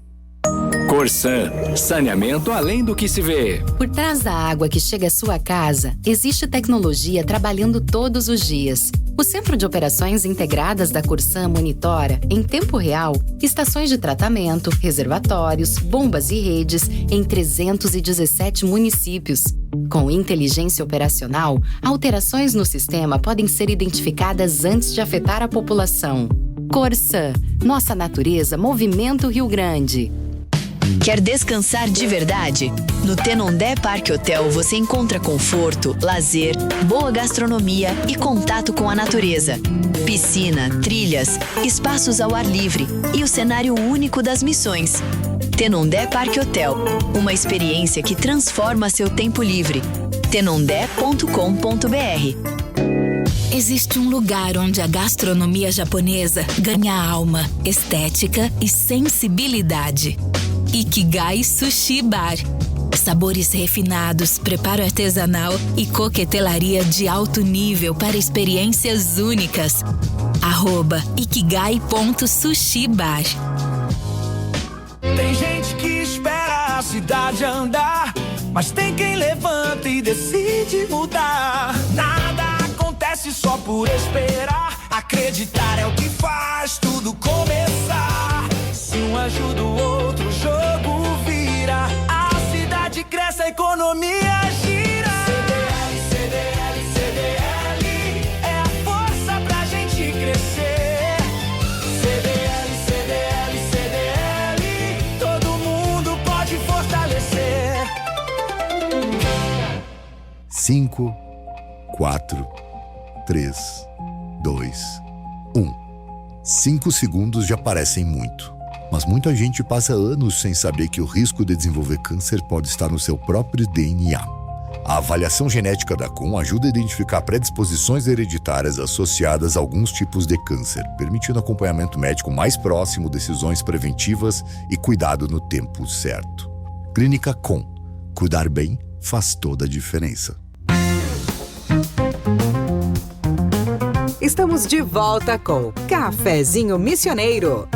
Corsã, saneamento além do que se vê. Por trás da água que chega à sua casa, existe tecnologia trabalhando todos os dias. O Centro de Operações Integradas da Corsã monitora, em tempo real, estações de tratamento, reservatórios, bombas e redes em 317 municípios. Com inteligência operacional, alterações no sistema podem ser identificadas antes de afetar a população. Corsã, nossa natureza movimenta o Rio Grande. Quer descansar de verdade? No Tenondé Parque Hotel você encontra conforto, lazer, boa gastronomia e contato com a natureza. Piscina, trilhas, espaços ao ar livre e o cenário único das missões. Tenondé Parque Hotel, uma experiência que transforma seu tempo livre. tenondé.com.br. Existe um lugar onde a gastronomia japonesa ganha alma, estética e sensibilidade. Ikigai Sushi Bar. Sabores refinados, preparo artesanal e coquetelaria de alto nível para experiências únicas. A @ikigai.sushibar. Tem gente que espera a cidade andar, mas tem quem levanta e decide mudar. Nada acontece só por esperar. Acreditar é o que faz tudo começar. Se um ajuda o outro, o jogo vira. A cidade cresce, a economia gira. CDL, CDL, CDL é a força pra gente crescer. CDL, CDL, CDL, todo mundo pode fortalecer. 5, 4, 3, 2, 1. 5 segundos já parecem muito, mas muita gente passa anos sem saber que o risco de desenvolver câncer pode estar no seu próprio DNA. A avaliação genética da COM ajuda a identificar predisposições hereditárias associadas a alguns tipos de câncer, permitindo acompanhamento médico mais próximo, decisões preventivas e cuidado no tempo certo. Clínica COM. Cuidar bem faz toda a diferença. Estamos de volta com Cafezinho Missioneiro.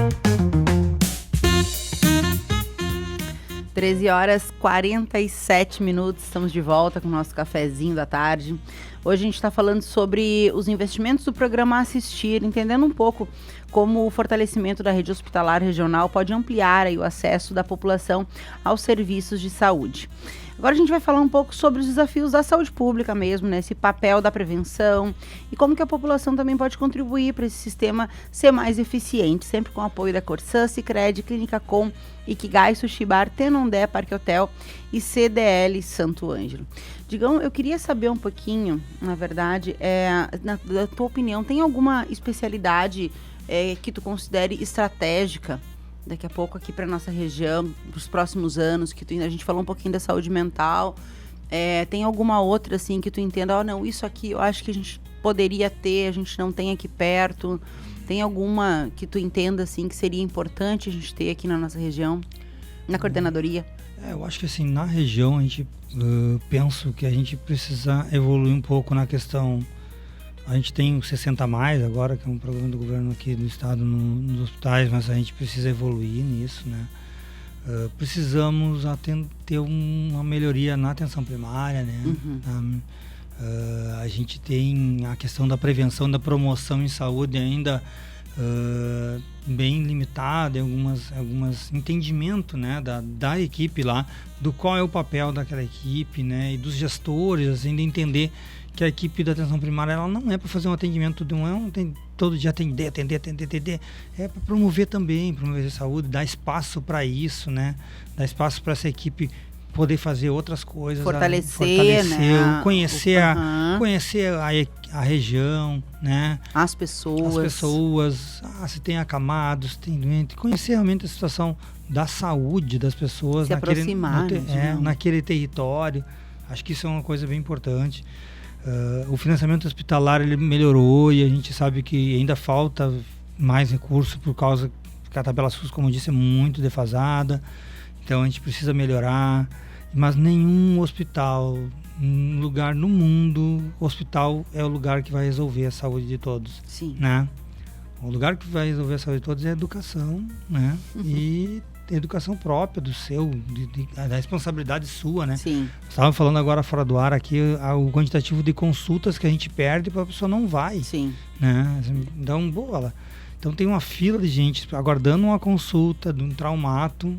13h47, estamos de volta com o nosso cafezinho da tarde. Hoje a gente está falando sobre os investimentos do programa Assistir, entendendo um pouco como o fortalecimento da rede hospitalar regional pode ampliar aí o acesso da população aos serviços de saúde. Agora a gente vai falar um pouco sobre os desafios da saúde pública mesmo, né? Esse papel da prevenção e como que a população também pode contribuir para esse sistema ser mais eficiente, sempre com o apoio da Corsã, Sicredi, Clínica COM, Ikigai, Sushibar, Tenondé, Parque Hotel e CDL Santo Ângelo. Digão, eu queria saber um pouquinho, na verdade, da tua opinião, tem alguma especialidade que tu considere estratégica daqui a pouco aqui para nossa região, para os próximos anos, que a gente falou um pouquinho da saúde mental, tem alguma outra assim que tu entenda, não, isso aqui eu acho que a gente poderia ter, a gente não tem aqui perto, tem alguma que tu entenda assim que seria importante a gente ter aqui na nossa região, na coordenadoria? Eu acho que assim, na região a gente penso que a gente precisa evoluir um pouco na questão. A gente tem o 60 Mais agora, que é um programa do governo aqui do estado nos hospitais, mas a gente precisa evoluir nisso, né? Precisamos ter uma melhoria na atenção primária, né? Uhum. A gente tem a questão da prevenção, da promoção em saúde ainda bem limitada, em algumas entendimento, né, da equipe lá, do qual é o papel daquela equipe, né, e dos gestores, assim, de entender que a equipe da atenção primária ela não é para fazer um atendimento todo dia atender, é para promover a saúde, dar espaço para isso, né, dar espaço para essa equipe poder fazer outras coisas, fortalecer, né? conhecer a região, né? As pessoas, se tem acamados, tem doente, conhecer realmente a situação da saúde das pessoas, se aproximar, naquele território. Acho que isso é uma coisa bem importante. O financiamento hospitalar ele melhorou e a gente sabe que ainda falta mais recursos por causa que a tabela SUS, como eu disse, é muito defasada. Então a gente precisa melhorar, mas nenhum hospital, lugar no mundo, hospital é o lugar que vai resolver a saúde de todos. Sim. Né? O lugar que vai resolver a saúde de todos é a educação, né? Uhum. E a educação própria do da responsabilidade sua, né? Sim. Estava falando agora fora do ar aqui, o quantitativo de consultas que a gente perde para a pessoa não vai. Sim. Né? Então, então tem uma fila de gente aguardando uma consulta de um traumato.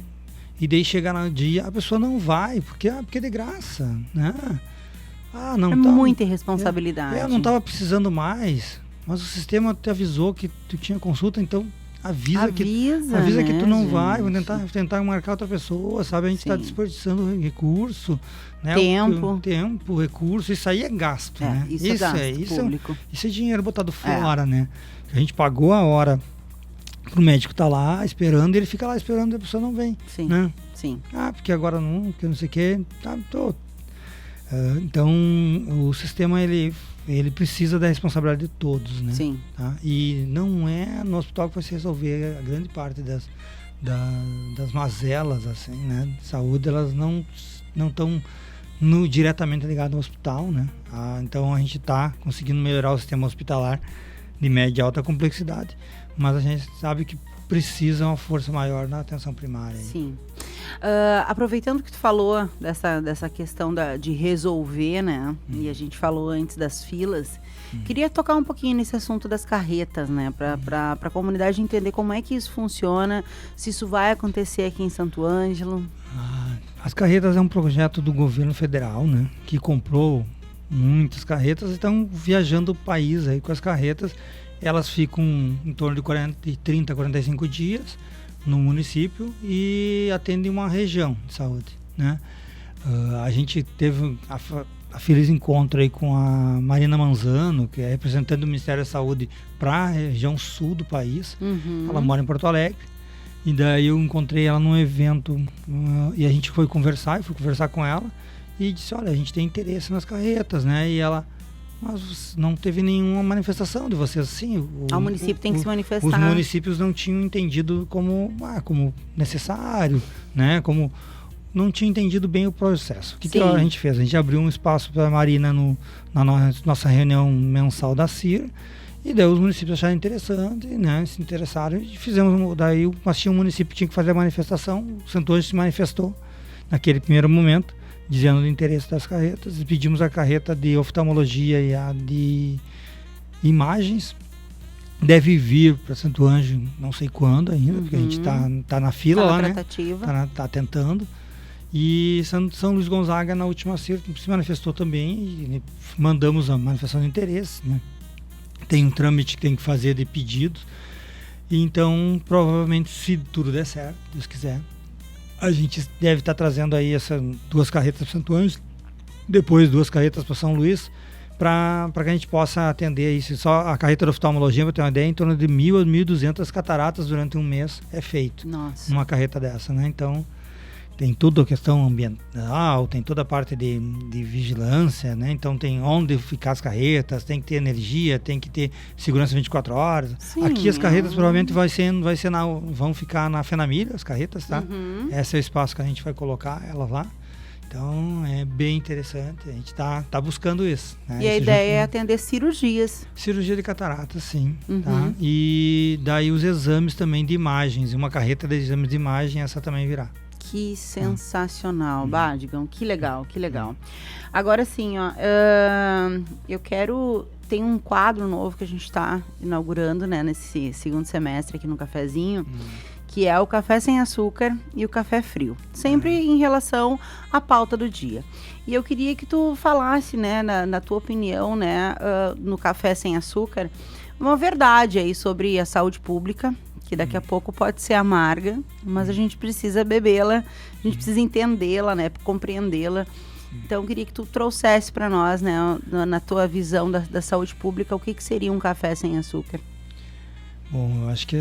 E daí chegar no dia, a pessoa não vai, porque é de graça, né? Muita irresponsabilidade. Eu não estava precisando mais, mas o sistema te avisou que tu tinha consulta, então avisa que tu não vai, vou tentar marcar outra pessoa, sabe? A gente está desperdiçando recurso, né? Tempo, recurso, isso aí é gasto, né? Isso é gasto público. Isso é dinheiro botado fora, né? A gente pagou a hora pro médico tá lá esperando, ele fica lá esperando e a pessoa não vem. Sim, né? Sim. Porque agora porque não sei o que. Então, o sistema, ele precisa da responsabilidade de todos, né? Sim. Tá? E não é no hospital que vai se resolver a grande parte das mazelas, assim, né? De saúde, elas não estão diretamente ligadas ao hospital, né? Então, a gente está conseguindo melhorar o sistema hospitalar de média e alta complexidade, mas a gente sabe que precisa uma força maior na atenção primária. Sim. Aproveitando que tu falou dessa questão de resolver, né? E a gente falou antes das filas, queria tocar um pouquinho nesse assunto das carretas, né? Para a comunidade entender como é que isso funciona, se isso vai acontecer aqui em Santo Ângelo. As carretas é um projeto do governo federal, né? Que comprou muitas carretas e estão viajando o país aí com as carretas. Elas ficam em torno de 30 a 45 dias no município e atendem uma região de saúde, né? A gente teve a feliz encontro aí com a Marina Manzano, que é representante do Ministério da Saúde para a região sul do país. Ela mora em Porto Alegre. E daí eu encontrei ela num evento e a gente foi conversar com ela e disse, olha, a gente tem interesse nas carretas, né? E ela... Mas não teve nenhuma manifestação de vocês assim. O município tem que se manifestar. Os municípios não tinham entendido como necessário, né? Como não tinham entendido bem o processo. O que a gente fez? A gente abriu um espaço para a Marina na nossa reunião mensal da CIR, e daí os municípios acharam interessante, né? Se interessaram e fizemos. Daí tinha um município que tinha que fazer a manifestação, o Santo Ângelo se manifestou naquele primeiro momento, dizendo do interesse das carretas, e pedimos a carreta de oftalmologia e a de imagens. Deve vir para Santo Ângelo, não sei quando ainda, porque a gente tá na fila lá, né? Tá tentando. E São Luís Gonzaga, na última CIR, se manifestou também, e mandamos a manifestação de interesse, né? Tem um trâmite que tem que fazer de pedidos. Então, provavelmente, se tudo der certo, Deus quiser, a gente deve estar trazendo aí essas 2 carretas para Santo Ângelo, depois 2 carretas para São Luís, para que a gente possa atender isso. Só a carreta de oftalmologia, para ter uma ideia, em torno de 1.000 a 1.200 cataratas durante um mês é feito. Nossa. Numa carreta dessa, né? Então, tem toda a questão ambiental, tem toda a parte de vigilância, né? Então tem onde ficar as carretas, tem que ter energia, tem que ter segurança 24 horas. Sim, aqui as carretas provavelmente vão ficar na Fenamilha, as carretas, tá? Esse é o espaço que a gente vai colocar elas lá. Então é bem interessante, a gente tá buscando isso, né? E a ideia é atender cirurgias. Cirurgia de catarata, sim. Tá? E daí os exames também de imagens, uma carreta de exames de imagem, essa também virá. Que sensacional, Digão, que legal, que legal. Agora sim, ó, tem um quadro novo que a gente está inaugurando, né, nesse segundo semestre aqui no Cafezinho, que é o café sem açúcar e o café frio, sempre em relação à pauta do dia. E eu queria que tu falasse, né, na tua opinião, né, no café sem açúcar, uma verdade aí sobre a saúde pública, que daqui a pouco pode ser amarga, mas a gente precisa bebê-la, a gente precisa entendê-la, né, compreendê-la. Então, eu queria que tu trouxesse para nós, né, na tua visão da saúde pública, o que seria um café sem açúcar. Bom, eu acho que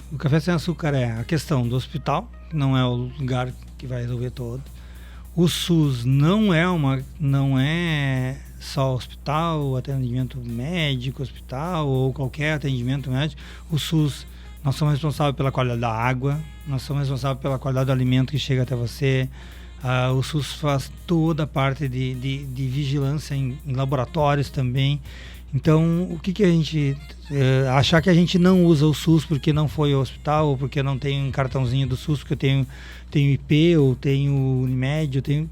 o café sem açúcar é a questão do hospital, não é o lugar que vai resolver todo. O SUS não é só hospital, atendimento médico, hospital ou qualquer atendimento médico. O SUS, nós somos responsáveis pela qualidade da água, nós somos responsáveis pela qualidade do alimento que chega até você. O SUS faz toda a parte de vigilância em laboratórios também. Então, o que a gente... achar que a gente não usa o SUS porque não foi ao hospital, ou porque não tem um cartãozinho do SUS, porque eu tenho IP, ou tenho Unimed,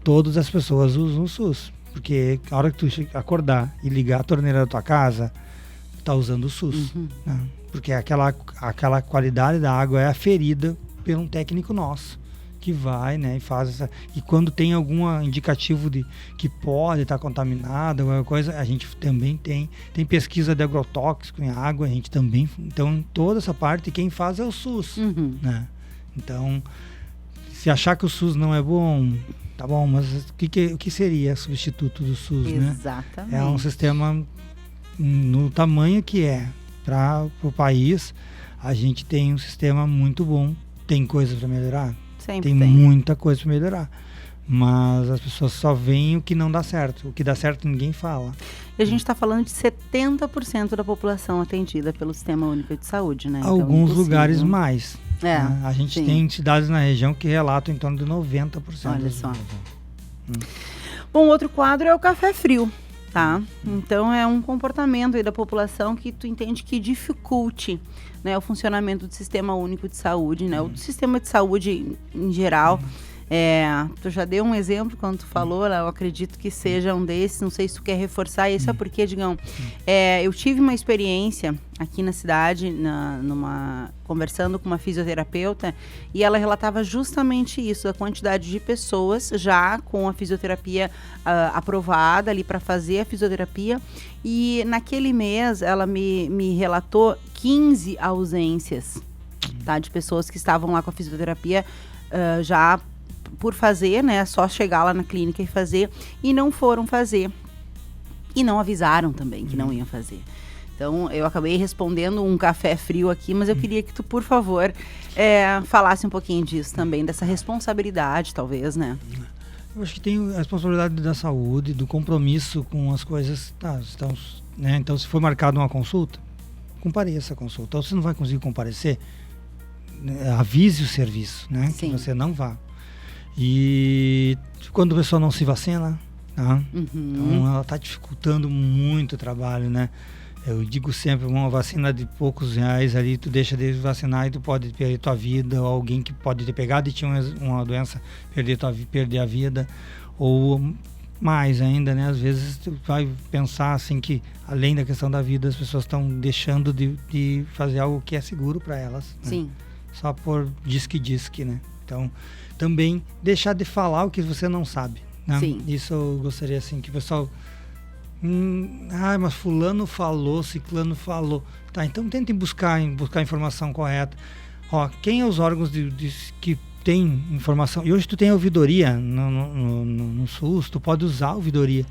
todas as pessoas usam o SUS. Porque a hora que tu acordar e ligar a torneira da tua casa, tá usando o SUS. Né? Porque aquela qualidade da água é aferida por um técnico nosso, que vai, né, e faz essa... E quando tem algum indicativo de que pode estar contaminado, alguma coisa, a gente também tem pesquisa de agrotóxico em água, a gente também... Então, toda essa parte, quem faz é o SUS. Né? Então, se achar que o SUS não é bom... Tá bom, mas o que seria substituto do SUS, né? Exatamente. É um sistema no tamanho que é para o país. A gente tem um sistema muito bom. Tem coisa para melhorar? Sempre tem muita coisa para melhorar. Mas as pessoas só veem o que não dá certo. O que dá certo ninguém fala. E a gente está falando de 70% da população atendida pelo Sistema Único de Saúde, né? Alguns lugares mais. A gente sim. tem cidades na região que relatam em torno de 90%. Olha só. Bom, outro quadro é o café frio. tá? Então é um comportamento aí da população que tu entende que dificulte, né, o funcionamento do Sistema Único de Saúde, né? O do sistema de saúde em geral. Tu já deu um exemplo quando tu falou, eu acredito que seja um desses, não sei se tu quer reforçar isso, sabe por quê, Digão? Eu tive uma experiência aqui na cidade, conversando com uma fisioterapeuta, e ela relatava justamente isso, a quantidade de pessoas já com a fisioterapia aprovada ali para fazer a fisioterapia, e naquele mês ela me relatou 15 ausências, tá, de pessoas que estavam lá com a fisioterapia já por fazer, né, só chegar lá na clínica e fazer, e não foram fazer, e não avisaram também que não iam fazer. Então, eu acabei respondendo um café frio aqui, mas eu queria que tu, por favor, falasse um pouquinho disso também, dessa responsabilidade, talvez, né? Eu acho que tem a responsabilidade da saúde, do compromisso com as coisas, né? Então, se for marcado uma consulta, compareça à consulta. Então, se não vai conseguir comparecer, avise o serviço, né? Sim. Que você não vá. E quando a pessoa não se vacina, tá? Então ela está dificultando muito o trabalho, né? Eu digo sempre, uma vacina de poucos reais ali, tu deixa de vacinar e tu pode perder tua vida, ou alguém que pode ter pegado e tinha uma doença, perder a vida, ou mais ainda, né? Às vezes tu vai pensar assim que, além da questão da vida, as pessoas estão deixando de fazer algo que é seguro para elas. Sim. Né? Só por disque, né? Então, também deixar de falar o que você não sabe, né? Sim. Isso eu gostaria, assim, que o pessoal... mas fulano falou, ciclano falou. Tá, então tentem buscar a informação correta. Ó, quem é os órgãos que tem informação? E hoje tu tem a ouvidoria no SUS, tu pode usar a ouvidoria.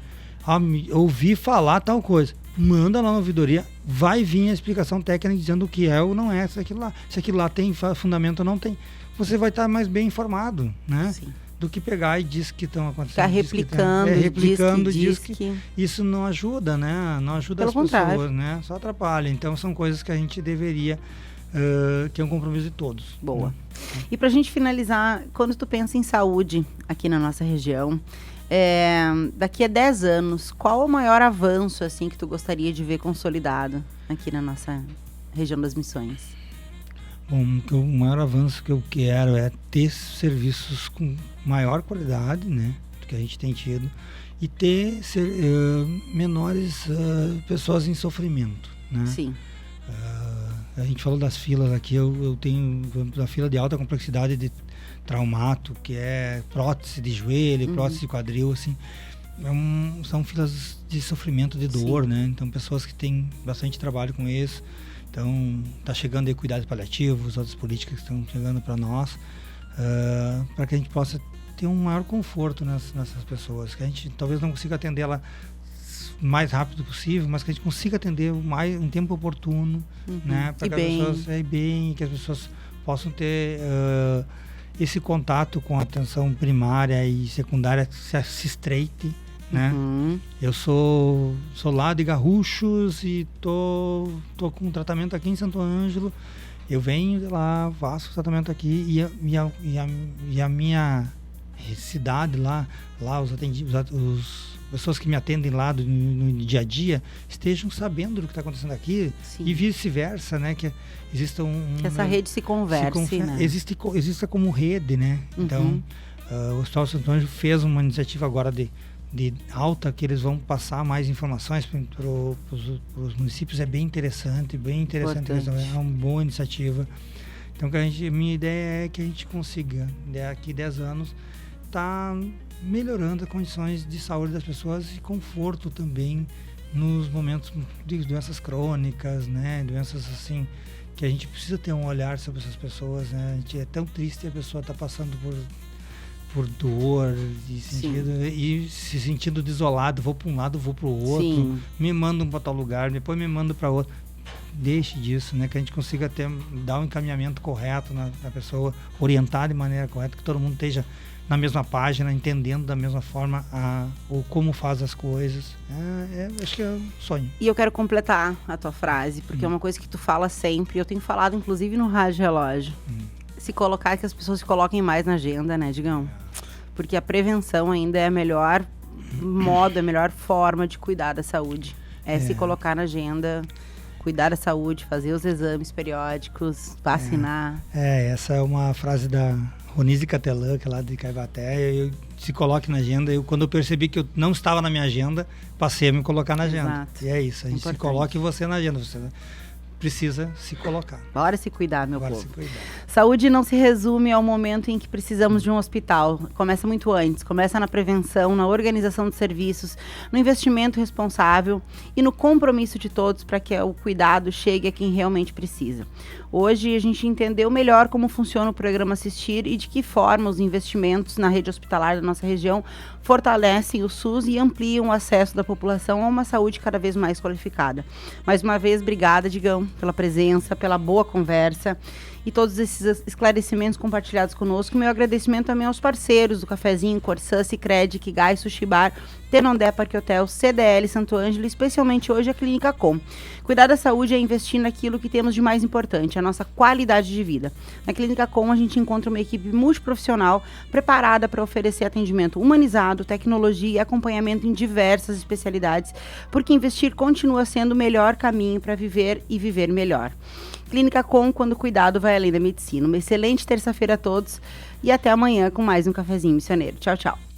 Ouvi falar tal coisa. Manda lá na ouvidoria, vai vir a explicação técnica dizendo o que é ou não é se aquilo lá. Se aquilo lá tem fundamento ou não tem. Você vai estar mais bem informado, né? Sim. Do que pegar e dizer que estão acontecendo. Ficar replicando, diz que isso não ajuda, né? Não ajuda as pessoas, né? Só atrapalha. Então são coisas que a gente deveria ter um compromisso de todos. Boa. Né? E pra gente finalizar, quando tu pensa em saúde aqui na nossa região, daqui a 10 anos, qual o maior avanço assim que tu gostaria de ver consolidado aqui na nossa região das Missões? Bom, o maior avanço que eu quero é ter serviços com maior qualidade, né, do que a gente tem tido, e ter menores pessoas em sofrimento, né? Sim. A gente falou das filas aqui, eu tenho a fila de alta complexidade de traumato, que é prótese de joelho, prótese de quadril, assim, são filas de sofrimento, de dor, né? Então, pessoas que têm bastante trabalho com isso. Então, está chegando aí cuidados paliativos, outras políticas que estão chegando para nós, para que a gente possa ter um maior conforto nessas pessoas, que a gente talvez não consiga atender ela o mais rápido possível, mas que a gente consiga atender um tempo oportuno, né, para que as pessoas que as pessoas possam ter esse contato com a atenção primária e secundária se estreite, né? Eu sou lá de Garruchos e tô com um tratamento aqui em Santo Ângelo. Eu venho de lá, faço o tratamento aqui e a minha cidade lá os pessoas que me atendem lá no dia a dia estejam sabendo do que está acontecendo aqui. Sim. E vice-versa, né? Que exista que essa rede se converse, né? Exista como rede, né? Então, o Hospital Santo Ângelo fez uma iniciativa agora de alta, que eles vão passar mais informações para os municípios. É bem interessante. É uma boa iniciativa. Então, minha ideia é que a gente consiga, daqui a 10 anos, tá melhorando as condições de saúde das pessoas e conforto também nos momentos de doenças crônicas, né? Doenças assim, que a gente precisa ter um olhar sobre essas pessoas, né? A gente é tão triste a pessoa estar passando por dor e se sentindo desolado, vou para um lado, vou para o outro, me mandam para tal lugar, depois me mandam para outro. Deixe disso, né? Que a gente consiga dar um encaminhamento correto na pessoa, orientar de maneira correta, que todo mundo esteja na mesma página, entendendo da mesma forma ou como faz as coisas. Acho que é um sonho. E eu quero completar a tua frase, porque é uma coisa que tu fala sempre, eu tenho falado inclusive no Rádio Relógio. Se colocar, que as pessoas se coloquem mais na agenda, né, Digão? Porque a prevenção ainda é a melhor modo, a melhor forma de cuidar da saúde. É se colocar na agenda, cuidar da saúde, fazer os exames periódicos, vacinar. Essa é uma frase da Ronise Catelã, que é lá de Caibaté. Se coloque na agenda. Quando eu percebi que eu não estava na minha agenda, passei a me colocar na agenda. Exato. E é isso, a gente se coloque você na agenda. Você precisa se colocar. Bora se cuidar, meu povo. Se cuidar. Saúde não se resume ao momento em que precisamos de um hospital. Começa muito antes. Começa na prevenção, na organização de serviços, no investimento responsável e no compromisso de todos para que o cuidado chegue a quem realmente precisa. Hoje a gente entendeu melhor como funciona o programa Assistir e de que forma os investimentos na rede hospitalar da nossa região fortalecem o SUS e ampliam o acesso da população a uma saúde cada vez mais qualificada. Mais uma vez, obrigada, Digão, pela presença, pela boa conversa e todos esses esclarecimentos compartilhados conosco. Meu agradecimento também aos parceiros do Cafezinho, Corsã, Sicredi, Ikigai, Sushi Bar, Tenondé Parque Hotel, CDL Santo Ângelo, especialmente hoje a Clínica Com. Cuidar da saúde é investir naquilo que temos de mais importante, a nossa qualidade de vida. Na Clínica Com a gente encontra uma equipe multiprofissional preparada para oferecer atendimento humanizado, tecnologia e acompanhamento em diversas especialidades, porque investir continua sendo o melhor caminho para viver e viver melhor. Clínica Com, quando o cuidado vai além da medicina. Uma excelente terça-feira a todos e até amanhã com mais um Cafezinho Missioneiro. Tchau, tchau.